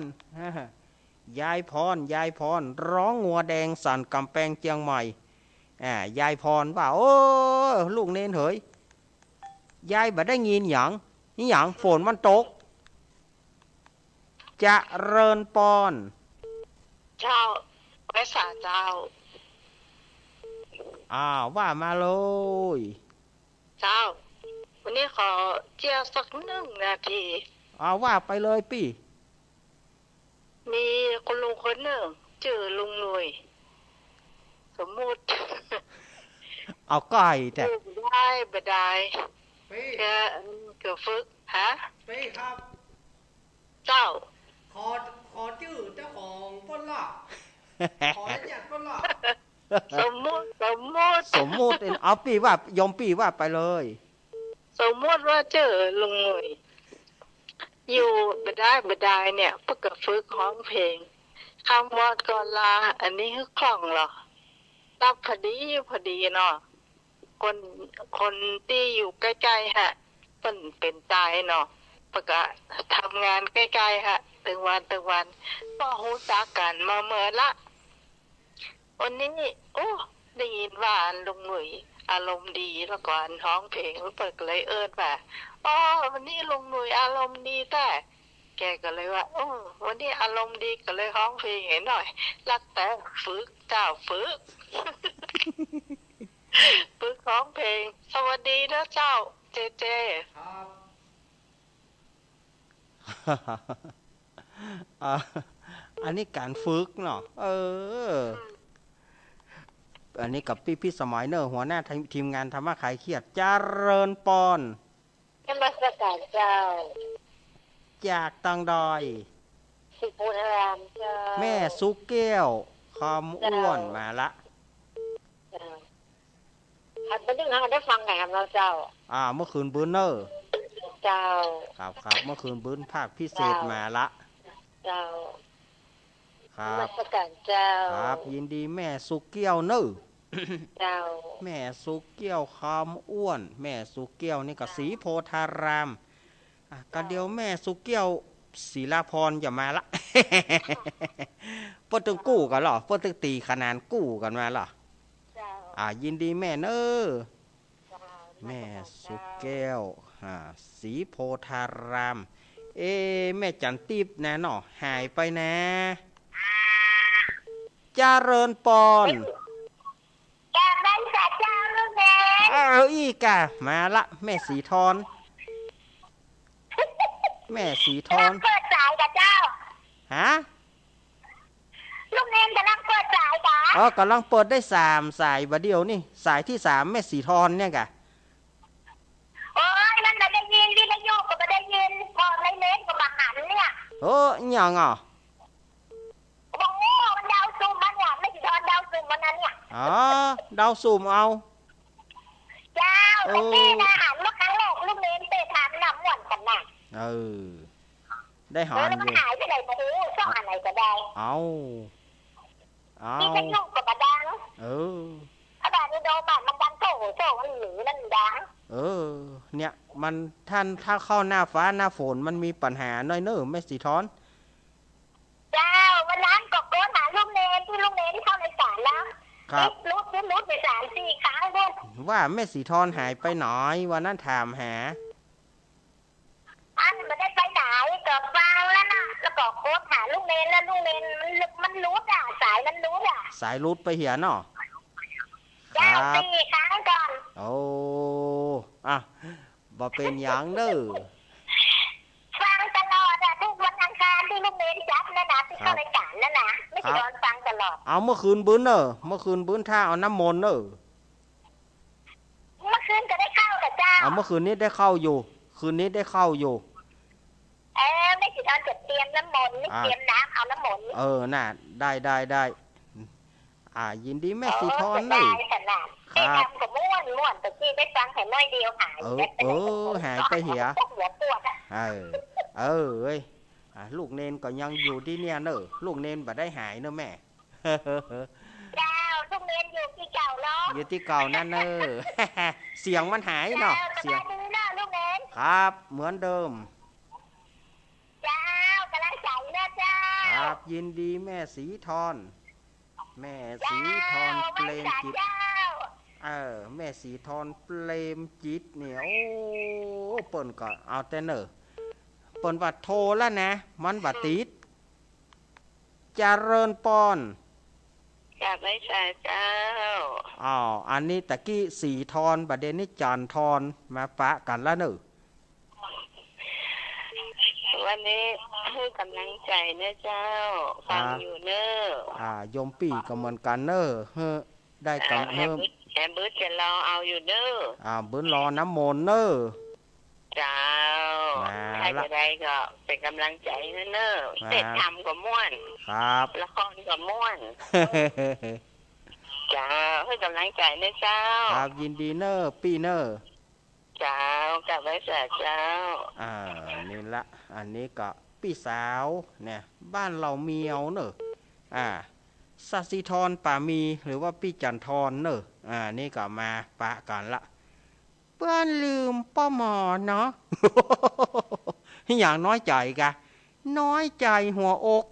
ยายพรร้องงัวแดงสั่นกำแพงเชียงใหม่ยายพรว่าลูกเน้นเฮ้ยยายบ่ได้ยินหยังนี่หยังฝนมันตกเจริญปอนเจ้าภาษาเจ้าว่ามาเลยเจ้าวันนี้ขอเจียวสัก1 นาทีว่าไปเลยปี่มีคุณลุงคนหนึ่งชื่อลุงหนุ่ยสมมุติเอาไก่แต่บ่ได้แกฝึกฮะปี่ครับเจ้าขอชื่อเจ้าของพ่นล่ะขอญาติพ่นล่ะสมมุติเอาปี่ว่ายอมปี่ว่าไปเลยสมมุติว่าเจอลุงหนุ่ยอยู่บ่ได้เนี่ยเพื่อฝึกร้องเพลงคำว่าก่อนลาอันนี้คือคล่องเหรอ รับพอดีเนาะคนที่อยู่ใกล้ๆฮะเป็นตายเนาะประกาศทำงานใกล้ๆฮะตึงวันก็หูจักกันมาเมื่อละวันนี้โอ้ได้ยินว่าลุงหนุ่ยอารมณ์ดีแล้วก่อนร้องเพลงแล้วเปิดเลยว่าอ๋อวันนี้ลุงหนุ่ยอารมณ์ดีแต่แกก็เลยว่าโอ้วันนี้อารมณ์ดีก็เลยร้องเพลงให้หน่อยรักแต่ฝึกเจ้าฝึก ฝึกร้องเพลงสวัสดีนะเจ้าเจ อันนี้การฝึกเนาะอันนี้กับพี่สมัยเนอร์หัวหน้าทีมงานธรรมะขายเครียดเจริญปอนนมัสการเจ้าจากตังดอยสิปูนารามเจ้าแม่ซุกแก้วคำอ้วนมาละหัดไปดึงหัดได้ฟังไงครับเราเจ้าเมื่อคืนบื้นเนอร์เจ้าครับเมื่อคืนบื้นภาคพิเศษมาละเจ้าครับมาประกันเจ้าครับยินดีแม่สุกเกี้ยวเนอเจ้าแม่สุกเกี้ยวคำอ้วนแม่สุกเกี้ยวนี่ก็สีโพธารามก็เดียวแม่สุกเกี้ยวศิลาพรอย่ามาละเพิ่นตึงกู้กันหรอเพิ่นตึงตีขนานกู้กันมาหรอยินดีแม่เนอแม่สุกแก้วสีโพธารามแม่จันทิพย์นะเนาะหายไปนะเจริญปอนแกเป็นเจ้าลูกแม่อีกะมาละแม่สีทอนแม่สีทอนเปิดสายกับเจ้าฮะลูกเนนกำลังเปิดสายกะกำลังเปิดได้3 สายบัดเดียวนี่สายที่3แม่สีทอนเนี่ยกะโอ้ยมันไม่ได้ยินวิทยุก็ไม่ได้ยินพอในเน็ตก็มาหันเนี่ยยังบอกมันดาวซูมมันเนี่ยไม่ใช่ดาวซูมมันนั่นเนี่ยดาวซูมเอาเจ้าไอ้นี่นะหันเมื่อครั้งแรกลูกเนนเตะถามน้ำหวานกันน่ะได้หอนอยู่มันหายไปไหนมาดูช่องอะไรก็ได้นี่จะยุ่งกับมาดังถ้าแบบนี้โดนแบบมันดังโซ่มันหนีมันดังเนี่ยมันถ้าเข้าหน้าฟ้าหน้าฝนมันมีปัญหาน้อยเนอะแม่สีทอนเจ้าวันนั้นก็โกนหาลูกเนนที่เข้าในศาลแล้วครับรุดไป3-4 ครั้งด้วยว่าแม่สีทอนหายไปหน่อยวันนั้นถามหามันได้ไปไหนก็ฟังแล้วนะแล้วก็โค้ดหาลูกเนนแล้วลูกเนนมันรุดสายมันรุดสายรุดไปเหียเนาะเจ้า4 ครั้งก่อนบ่เป็นอย่างเด้อฟังตลอดทุกวันอังคารที่ลูกเนนจัดนะที่เข้ารายการนั่นนะไม่ใช่โดนฟังตลอดเมื่อคืนบื้นเนอะเมื่อคืนบื้นท่าเอาน้ำมนต์เนอะเมื่อคืนก็ได้เข้ากับเจ้าเมื่อคืนนี้ได้เข้าอยู่คืนนี้ได้เข้าอยู่ไม่ใช่ตอนจะเตรียมน้ำมนต์ไม่เตรียมน้ำเอาน้ำมนต์น่ะได้ยินดีแม่สีทอนนี่ครับทำกับม่วนแต่ที่ได้ฟังแค่น้อยเดียวหายหายไปเหียลูกเนนก็ยังอยู่ที่เนี่ยเนอะลูกเนนบ่ได้หายเนอะแม่เจ้าลูกเนนอยู่ที่เก่าเนาะอยู่ที่เก่านั่นเนอะเสียงมันหายเนาะเสียงลูกเนนครับเหมือนเดิมเจ้ากำลังใส่นะเจ้าครับยินดีแม่สีทอนแม่สีทอนเปลมจิตแม่สีทอนเปลมจิตเนี่ยเปิ้นก็เอาแต่เนอะเปิ้นว่าโทรแล้วนะมันบ่ติดเจริญปอนจากไม่ใช่เจ้าอันนี้ตะกี้สีทอนบัดเดนี้จันทอนมาปะกันแล้วเนอะวันนี้ให้กำลังใจนะเจ้าฟังอยู่เนอะโยมปีก็เหมือนกันเนอะได้กำแอมบื้อจะรอเอาอยู่เนอะบื้อรอน้ำมนต์เนอะเจ้าใครจะได้ก็เป็นกำลังใจเนอะเสร็จทำก็ม่วนครับละครก็ม่วนเจ้าให้กำลังใจนะเจ้าครับยินดีเนอะปีเนอะเจ้ากลับไว้เสียเจ้านี่ละอันนี้ก็พี่สาวเนี่ยบ้านเราเมียวเนอะ สัสิธรป่ามีหรือว่าพี่จันทรเนอะนี่ก็มาปะกันละเพื่อนลืมป้อหมอเนาะ อย่างน้อยใจกะน้อยใจหัวอก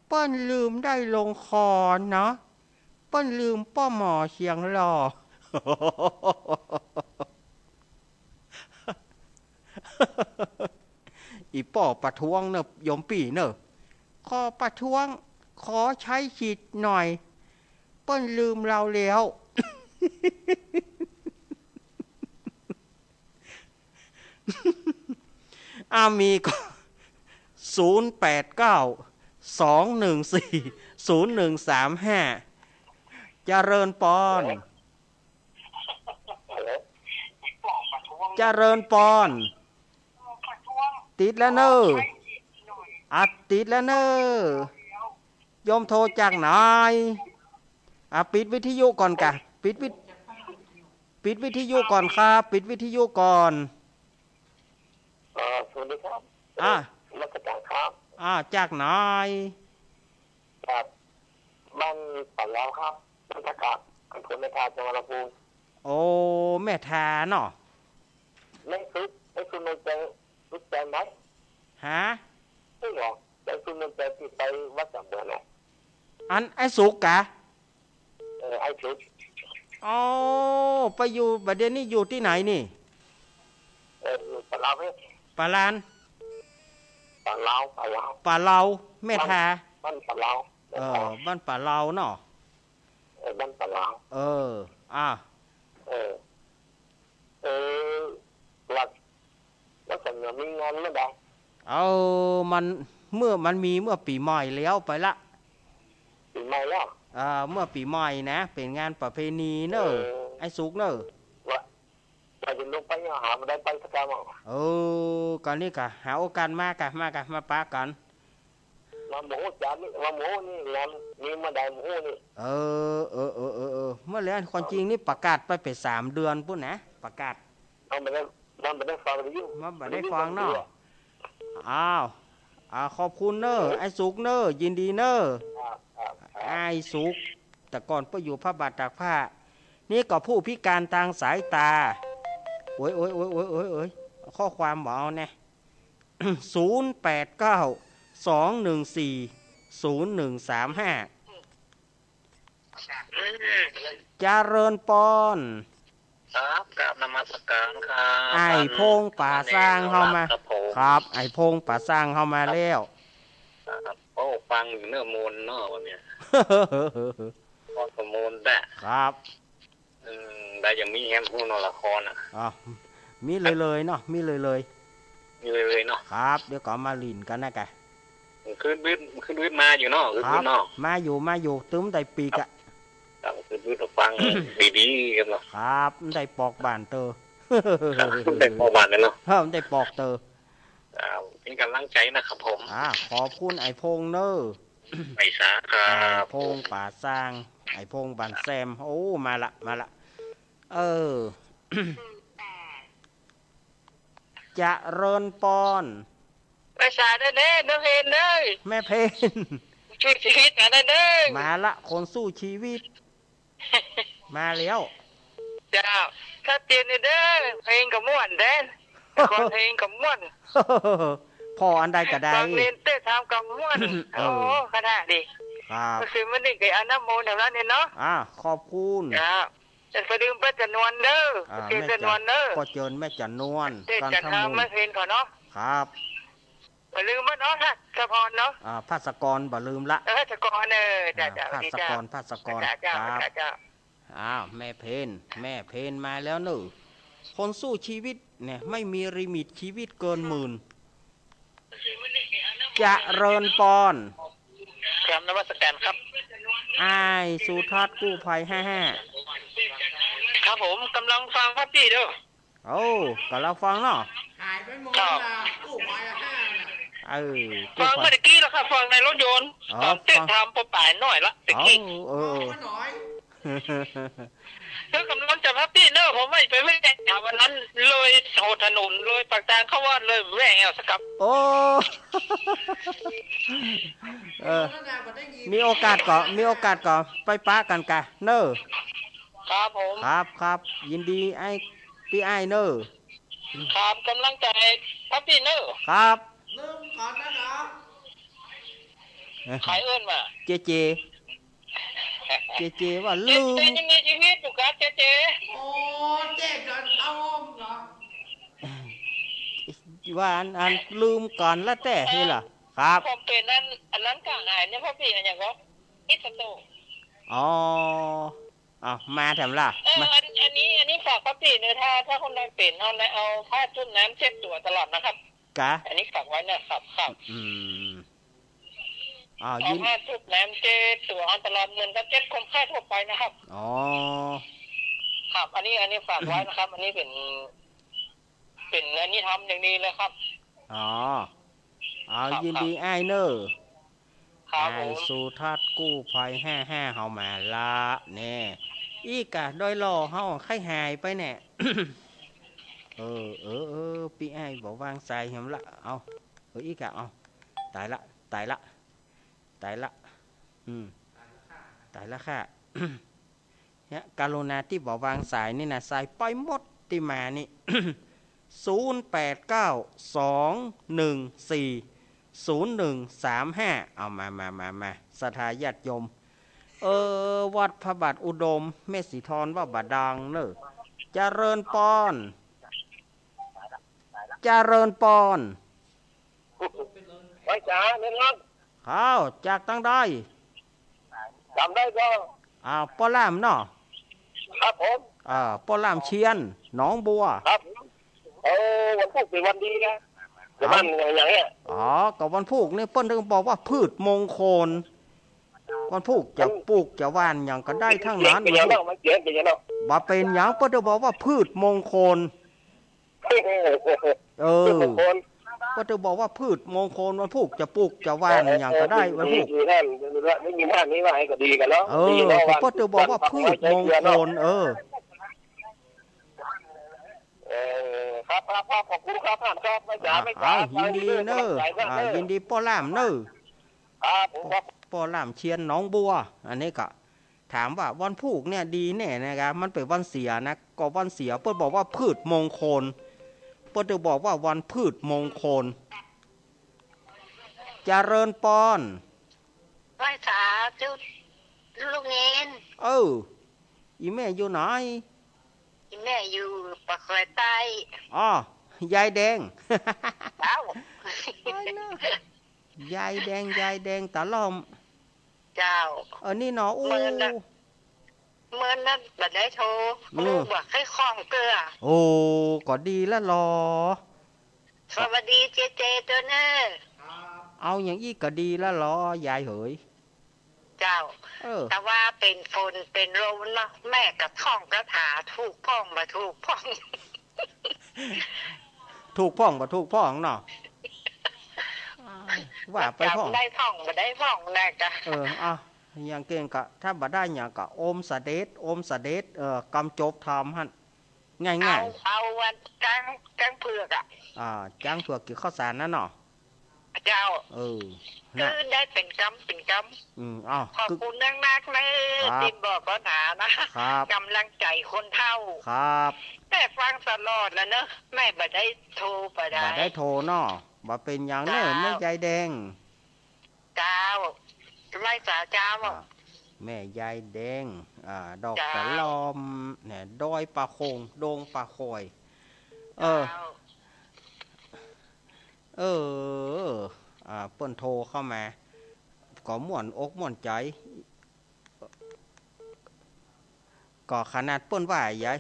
เปิ้นลืมได้ลงคอเนาะเปิ้นลืมป้อหมอเสียงหล่อ อีป่อประท้วงเนอะยมปีเนอะขอประท้วงขอใช้สิทธิ์หน่อยเปิ้นลืมเราแล้ว มีก็0892140135เจริญปอนเจริญปอนติดแล้วเนอะอัดติดแล้วเนอะยมโทรจากไหนปิดวิทยุก่อนกะปิดวิทยุก่อนครับปิดวิทยุก่อนสวัสดีครับมาจากครับจากไหนจากบ้านป่าแล้วครับบ้านตะกาอำเภอแม่ทาจังหวัดลำพูนโอ้แม่ทาเนาะไม่คือมันจะรู้ใจไหมฮะไม่หรอกแต่คือมันจะติดไปวัดสัมเบอร์นะไอ้สุกกะไอ้สุกอ๋อไปอยู่บัดเดี๋ยวนี้อยู่ที่ไหนนี่อยู่ป่าลาวป่าลานป่าลาวแม่ทาบ้านป่าลาวบ้านป่าลาวเนาะบ้านป่าลาวแล้วแต่เงินมีเงินไม่ได้มันเมื่อปีใหม่แล้วไปละปีใหม่แล้วเมื่อปีใหม่นะเป็นงานประเพณีเนอะไอ้สุกเนอะว่าจะลงไปหามาได้ไปสักการมั้งก่อนนี้กะหาโอกาสมาปะกันมาหมูจานนี่มาหมูนี่งานมีมาได้หมูนี่เมื่อแล้วคนจริงนี่ประกาศไป3 เดือนปุ๊บนะประกาศมันไม่ได้ฟังเลยยุ่งมันไม่ได้ฟังเนาะขอบคุณเนอะไอ้สุกเนอะยินดีเนอะไอ้สุกแต่ก่อนไปอยู่พระบาทตากผ้านี่ก็ผู้พิการทางสายตาโอ้ยข้อความบอกเอาเนี่ย 0892140135เจริญปอนครับกราบนมัสการครับไอ้พงป่าสร้างเข้ามาครับไอ้พงป่าสร้างเข้ามาแล้วโอ้ฟังอยู่เนื้อมูลเนาะวันเนี้ยพอสมมูลได้ครับได้ยังมีแฮมพูนละครมีเลยเนาะมีเลยเนาะครับเดี๋ยวก็มาลินกันนะแกขึ้นวิทมาอยู่เนาะครับมาอยู่ตึ้มได้ปีกะขึ้นวิทฟังดีๆกันเนาะครับได้ปอกบานเตอได้ปอกบานเลยเนาะได้ปอกเตอเป็นกำลังใจนะครับผมขอบคุณไอ้พงเนอไปซะครับพงป่าสร้างไอ้พงบันแซมโอ้มาละจะเริญปอนภาษาเด้อน้องเพนเด้อแม่เพนช่วยชีวิตนะเด้อมาละคนสู้ชีวิตมาแล้วเจ้าถ้าเตียนเด้อเพลงกับม่วนเด้คนเพลงกับม่วนพออันใดก็ได้ฟังเล่นเต้ทำกับม่วนโอ้ขนาดดีครับก็คือมันนี่ไก่อน้ำโมแถวนั้นเนี่ยเนาะขอบคุณครับจะไปดื่มป้าจันนวลเด้อแม่จันนวลเด้อก็เจิญแม่จันนวลการทำไม่เพลงเขาเนาะครับอย่าลืมว่าเนาะฮะสะพรเนาะภาสกรบ่ลืมละสะกรจ้าภาสกรครับแม่เพนมาแล้วเนอะคนสู้ชีวิตเนี่ยไม่มีลิมิตชีวิตเกิน10,000จะเริญปอนครับนมัสการครับสุทัศน์กู้ภัย55ครับผมกำลังฟังครับพี่เด้อก็เราฟังเนาะหายไปหมดละกู้ภัยฟังเมื่อกี้แล้วครับฟังในรถยนต์ตอนเต้นทำพอป่ายหน่อยละตะกี้คือกำลังจะพับพี่เนอะผมไม่ได้ถามวันนั้นเลยโซถนนเลยปากทางเข้าวัดเลยแหวงเอาสักกับแล้วนายมาได้ยิน มีโอกาสก็ไปป้ากันกะเนอ ครับผม ครับยินดีไอ้พี่ไอ้เนอ ครับกำลังใจพับพี่เนอร์ ครับ ลืมก่อนนะครับ ขายเอิ้นมา เจว่าลืม เจยังมีชีวิตอยู่ครับเจ โอ้เจ๊จนเอาเหรอ ว่าอันลืมก่อนแล้วแต่นี่ล่ะครับ ผมเป็นอันนั้นกลางหายเนี่ยพับพี่อันอย่างก็อิสโต อ๋อมาแถมล่ะมา อันนี้ฝากพับพี่เนี่ยถ้าคนใดเป็นเอาผ้าจุ่มน้ำเช็ดตัวตลอดนะครับ กะ อันนี้ฝากไว้นะครับ เอา ยิน ผ้าจุ่มน้ำเช็ดตัวเอาตลอดเงินก็เช็ดคมค่าทั่วไปนะครับ อ๋อ ครับอันนี้ฝากไว้นะครับ อันนี้เป็นอันนี้ทำอย่างดีเลยครับ ยินดีไอ้เนอ ครับผ ไอ้ ม สุทัศน์กู้ภัย55เฮามาละแน่อีกะโดยรอเฮาไข้หายไปแน่ พี่ไอ้บอกวางสายเห็นละเอาอีกะเอาตายละตายละตายละค่ะ เนี่ยกรุณาที่บอกวางสายนี่นะสายไปหมดที่มานี่ 0892140135เอามาสถาญาติโยมวัดพระบาทอุดมเมสีทรว่าบาดังเนอะเจริญปอนไว้จ้าเงินครับ ข้าวจากตั้งได้ จำได้ก็ ปอล่ามเนาะ ครับผม ปอล่ามเชียนหนองบัว ครับวันพุธเป็นวันดีนะจะมันอย่างเงี้ย ก็วันพุธนี่เปิ้นถึงบอกว่าพืชมงคลวันพุธจะปลูกจะหว่านอย่างก็ได้ทั้งนั้น เป็นอย่างนั้นมันเจ๋งเป็นอย่างนั้น บ่เป็นหยังเปิ้นถึงบอกว่าพืชมงคล เปิ้นถึงบอกว่าพืชมงคลวันพุธจะปลูกจะหว่านอย่างก็ได้วันพุธ มีท่านไม่มีท่านนี้ว่าให้ก็ดีกันเนาะ เปิ้นถึงบอกว่าพืชมงคลครับขอบคุณครับท่านครับไม่จ๋าไม่จ๋า ยินดีเนอะยินดีป้อล่ามเนอะ ครับผมครับ ป้อล่ามเชียนหนองบัวอันนี้ก็ถามว่าวันพุธเนี่ยดีแน่นะครับมันเป็นวันเสียนะก็วันเสียเปิ้นบอกว่าพืชมงคลเปิ้นจะบอกว่าวันพืชมงคลเจริญปอน ไหว้สาจุดลูกเงิน อีแม่อยู่ไหน แม่อยู่ปากซอยใต้ ยายแดง เอ้าย ายแดงตาล้อม เจ้า นี่เนาะเมื่อนั้นบัดได้โทรบอกให้คล้องเกลือ ก็ดีแล้วรอ สวัสดีเจตัวเนอ เอาอย่างอี้ก็ดีแล้วรอยายเหย เจ้าแต่ว่าเป็นฝนเป็นลมเนาะแม่กับท่องกระถาถูกพ่องมาถูกพ่อง ถูกพ่องบ่ถูกพ่องเนาะว่าไปพ่อง ได้พ่องมาได้พ่องแน่กะอย่างเก่งกะถ้าบ่ได้อย่างกะโอมสะเด็ดกำจบทำหั่นง่ายเอาวันจังเผือกจ้างเผือกกี่ข้าวสารนั่นเนาะเจ้าคือได้เป็นกำขอบคุณนักเลยที่บอกก็หนานะกำลังใจคนเท่าครับแม่ฟังตลอดแล้วเนอะแม่บ่ได้โทรบ่ได้โทรเนาะบ่เป็นอย่างเนอะแม่ยายแดงเจ้าไล่สาเจ้าแม่ยายแดงดอกตะลอมเนี่ยดอยปลาโคงดงปลาคอยเปิ้นโทรเข้ามาก็ม่วนอกม่วนใจก็ขนาดเปิ้นว่าใหญ่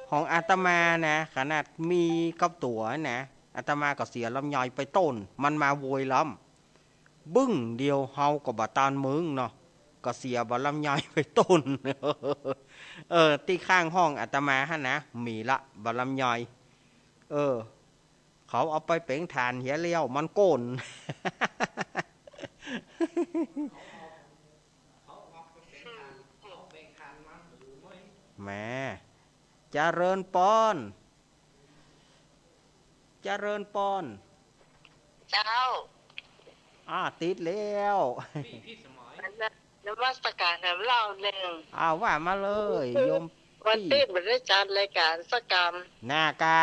ของอาตมานะขนาดมีกับตัวนะอาตมาก็เสียลำยอยไปต้นมันมาโวยลำบึ้งเดียวเฮาก็บ่ตานมึงเนาะก็เสียบ่ลำยอยไปต้น ที่ข้างห้องอาตมาฮะนะมีละบ่ลำยอยเขาเอาไปเป่งฐานเหียเลี้ยวมันโกน แม่เจริญปอนเจ้าติดแล้ว น นมัสการแหมเล่าหนึ่ง เอาว่ามาเลยโยม วันติดบริจาครายการสกรรม หน้ากา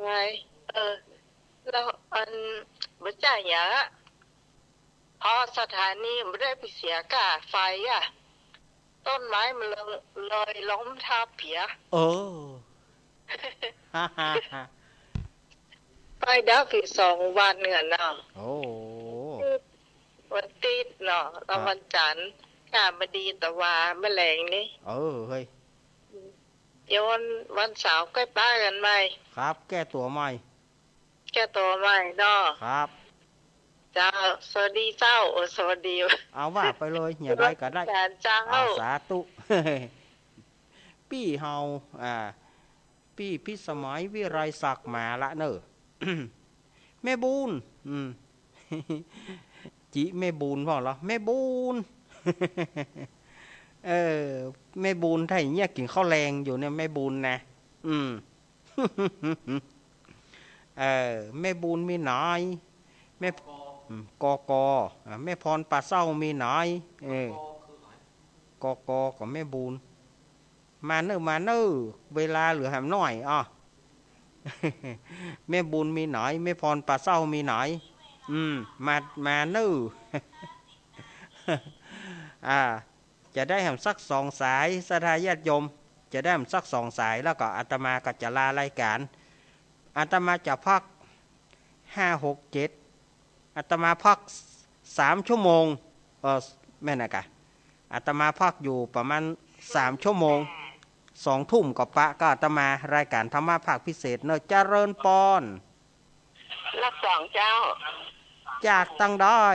ไงแล้วอันบริจาคอย่างพอสถานีไม่ได้ไปเสียค่าไฟอ่ะต้นไม้มันเลยล้มทับเผีย เออ ฮ่าฮ่าฮ่า ไปดับอีก2 วันเนาะ โอ้ วันติดเนาะแล้ววันจันทร์ข้ามาดีตะวาแมลงนี่ เออเฮ้ย เดี๋ยววันเสาร์ใกล้ป้ากันไหม ครับแก้ตัวใหม่ แก้ตัวใหม่เนาะ ครับ เจ้าสวัสดีเจ้าสวัสดี เอาว่าไปเลยอย่าได้ก็ได้ การเจ้า อาสาตุ ปี้เฮาปี้พิสมัยวิไรศักดิ์มาละเนอะ แม่บูนจิแม่บูนพ่อเหรอแม่บูน แม่บูนถ้าอย่างเงี้ยกินข้าวแรงอยู่เนี่ยแม่บูนนะ แม่บูนมีหน่อยแม่กอกอแม่พรป่าเศร้ามีหน่อยกอกอกับแม่บูนมาเนอะเวลาเหลือหามหน่อยอ่ะ แม่บุญมีหน่อยแม่พรป่าเศร้ามีหน่อยมาเนอะ จะได้หามสัก2 สายสถาญาติโยมจะได้หามสัก2 สายแล้วก็อาตมาก็จะลารายการอาตมาจะพัก5 6 7อาตมาพัก3 ชั่วโมงแม่นะกะอาตมาพักอยู่ประมาณ3 ชั่วโมง2 ทุ่มกับปะก็อาตมารายการธรรมะภาคพิเศษเนอะเจริญปอน รับ2เจ้า จากตั้งได้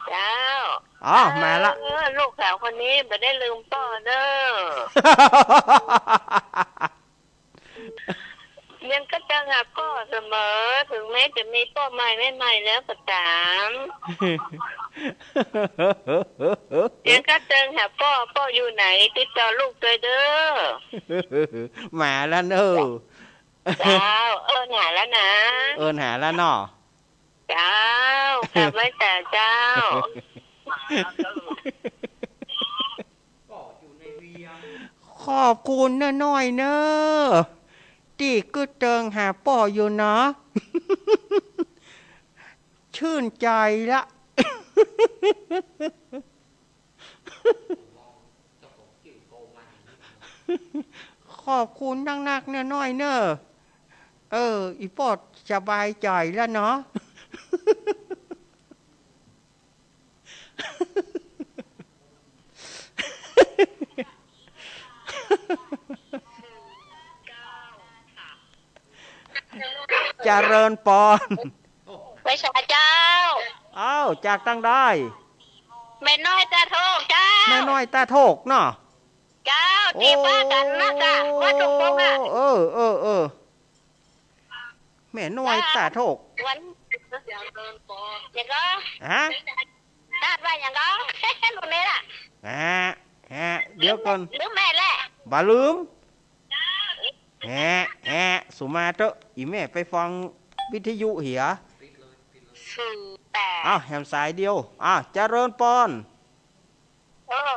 เจ้า อ๋อมาละ ลูกสาวคนนี้ไม่ได้ลืมป้อเด้อ ยังก็จะหาป้อเสมอถึงแม้จะมีป้อใหม่ไม่ใหม่แล้วก็ตามยังก็เจอหาป้ออยู่ไหนติดต่อลูกตัวเด้อ มาแล้วเนอะ เจ้าหาแล้วนะ หาแล้วเนาะ เจ้ากลับไว้แต่เจ้า ขอบคุณน้อยเนอะตีก็เติงหาป่ออยู่เนาะ ชื่นใจละ ขอบคุณนักๆน้อยเนอะอีปอดสบายใจแล้วเนาะ เจริญปอน ไปชาเจ้า อ้าวจากตั้งได้ แม่น้อยตาโทกเจ้า แม่น้อยตาโถกเนาะ เจ้าตีป้ากันนะกะว่าถูกต้องอ่ะ แม่น้อยตาโถก วันอย่างก็ ฮะ ตาดว่าอย่างก็ลูกนี้ล่ะ เดี๋ยวก่อน หรือแม่แหละ บ่ลืมสุมาเตอะอีแม่ไปฟังวิทยุเหีย 48 อ้าวแหมสายเดียวเจริญปอน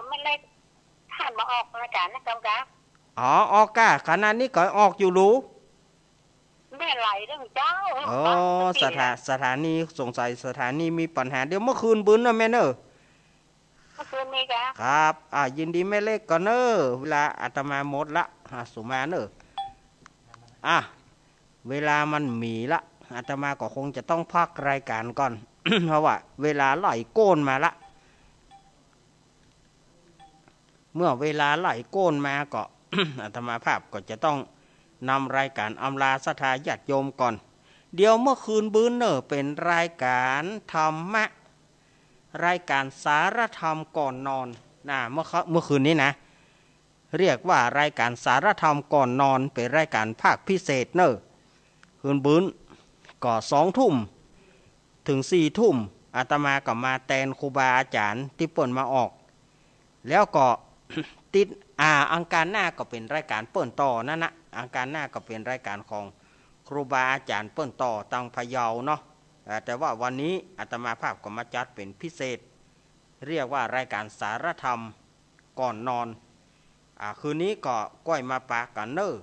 ไม่ได้ท่านมาออกรายการนะกำกับ ออกกะขนาดนี้ก็ออกอยู่รู้ แม่ไหลเรื่องเจ้า สถานีสงสัยสถานีมีปัญหาเดี๋ยวเมื่อคืนบึ้นนะแม่เนอะ เมื่อคืนนี้กะ ครับยินดีแม่เล็กก่อนเนอะเวลาอาตมาหมดละสุมาเนอะเวลามันมีละอาตมาก็คงจะต้องพักรายการก่อน เพราะว่าเวลาไหลโก้นมาละเมื่อเวลาไหลโก้นมาก็ อาตมาภาพก็จะต้องนำรายการอำลาศรัทธาญาติโยมก่อนเดี๋ยวเมื่อคืนบื้นเนอะเป็นรายการธรรมะรายการสารธรรมก่อนนอนเมื่อคืนนี้นะเรียกว่ารายการสารธรรมก่อนนอนเป็นรายการภาคพิเศษเนอะคืนบื้นก็2 ทุ่มถึง4 ทุ่มอาตมาก็มาแตนครูบาอาจารย์ที่เปิ่นมาออกแล้วก็ ติดอังคารหน้าก็เป็นรายการเปิ่นต่อนั่นนะอังคารหน้าก็เป็นรายการของครูบาอาจารย์เปิ่นต่อตังพะเยาเนาะแต่ว่าวันนี้อาตมาภาพก็มาจัดเป็นพิเศษ เรียกว่ารายการสารธรรมก่อนนอนคืนนี้ก็ก้อยมาปากันเนอ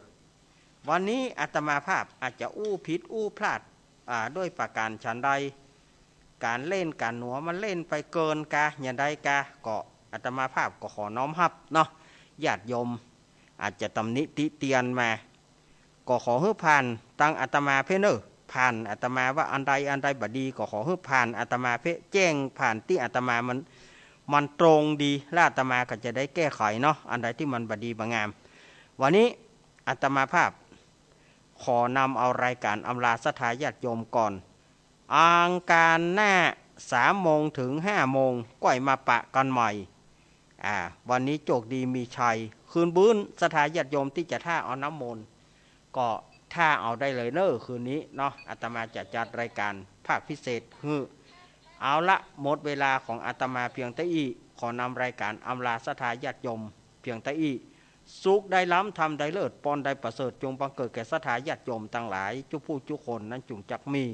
วันนี้อาตมาภาพอาจจะอู้ผิดอู้พลาดด้วยประการฉันใดการเล่นการหนัวมันเล่นไปเกินกะอย่างใดกะก็อาตมาภาพก็ขอน้อมรับเนาะญาติโยมอาจจะตำหนิติเตียนมาก็ขอให้ผ่านตั้งอาตมาเพเนอผ่านอาตมาว่าอันใดบดีก็ขอให้ผ่านอาตมาเพแจ้งผ่านที่อาตมามันตรงดีแล้วอาตมาก็จะได้แก้ไขเนาะอันใดที่มันบดีบางามวันนี้อาตมาภาพขอนำเอารายการอำลาศรัทธาญาติโยมก่อนอังการหน้า3 โมงถึง5 โมงก้อยมาปะกันใหม่วันนี้โจกดีมีชัยคืนบื้นศรัทธาญาติโยมที่จะท่าเอาน้ำมนต์ก็ท่าเอาได้เลยเนอะคืนนี้เนาะอาตมาจะจัดรายการภาคพิเศษเอาละหมดเวลาของอาตมาเพียงเท่านี้ขอนำรายการอำลาศรัทธาญาติโยมเพียงเท่านี้สุขได้ล้ำทำได้เลิศปอนได้ประเสริฐจงบังเกิดแก่ศรัทธาญาติโยมทั้งหลายจุผู้จุคนนั้นจุงจักมี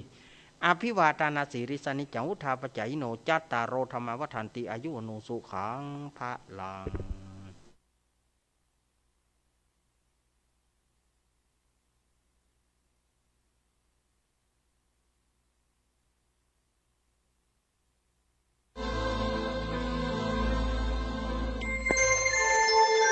อภิวาทานาสีริสานิจังอุทาปจายโนจัตตารโรธรรมวัฏันติอายุโนสุขังพระลัง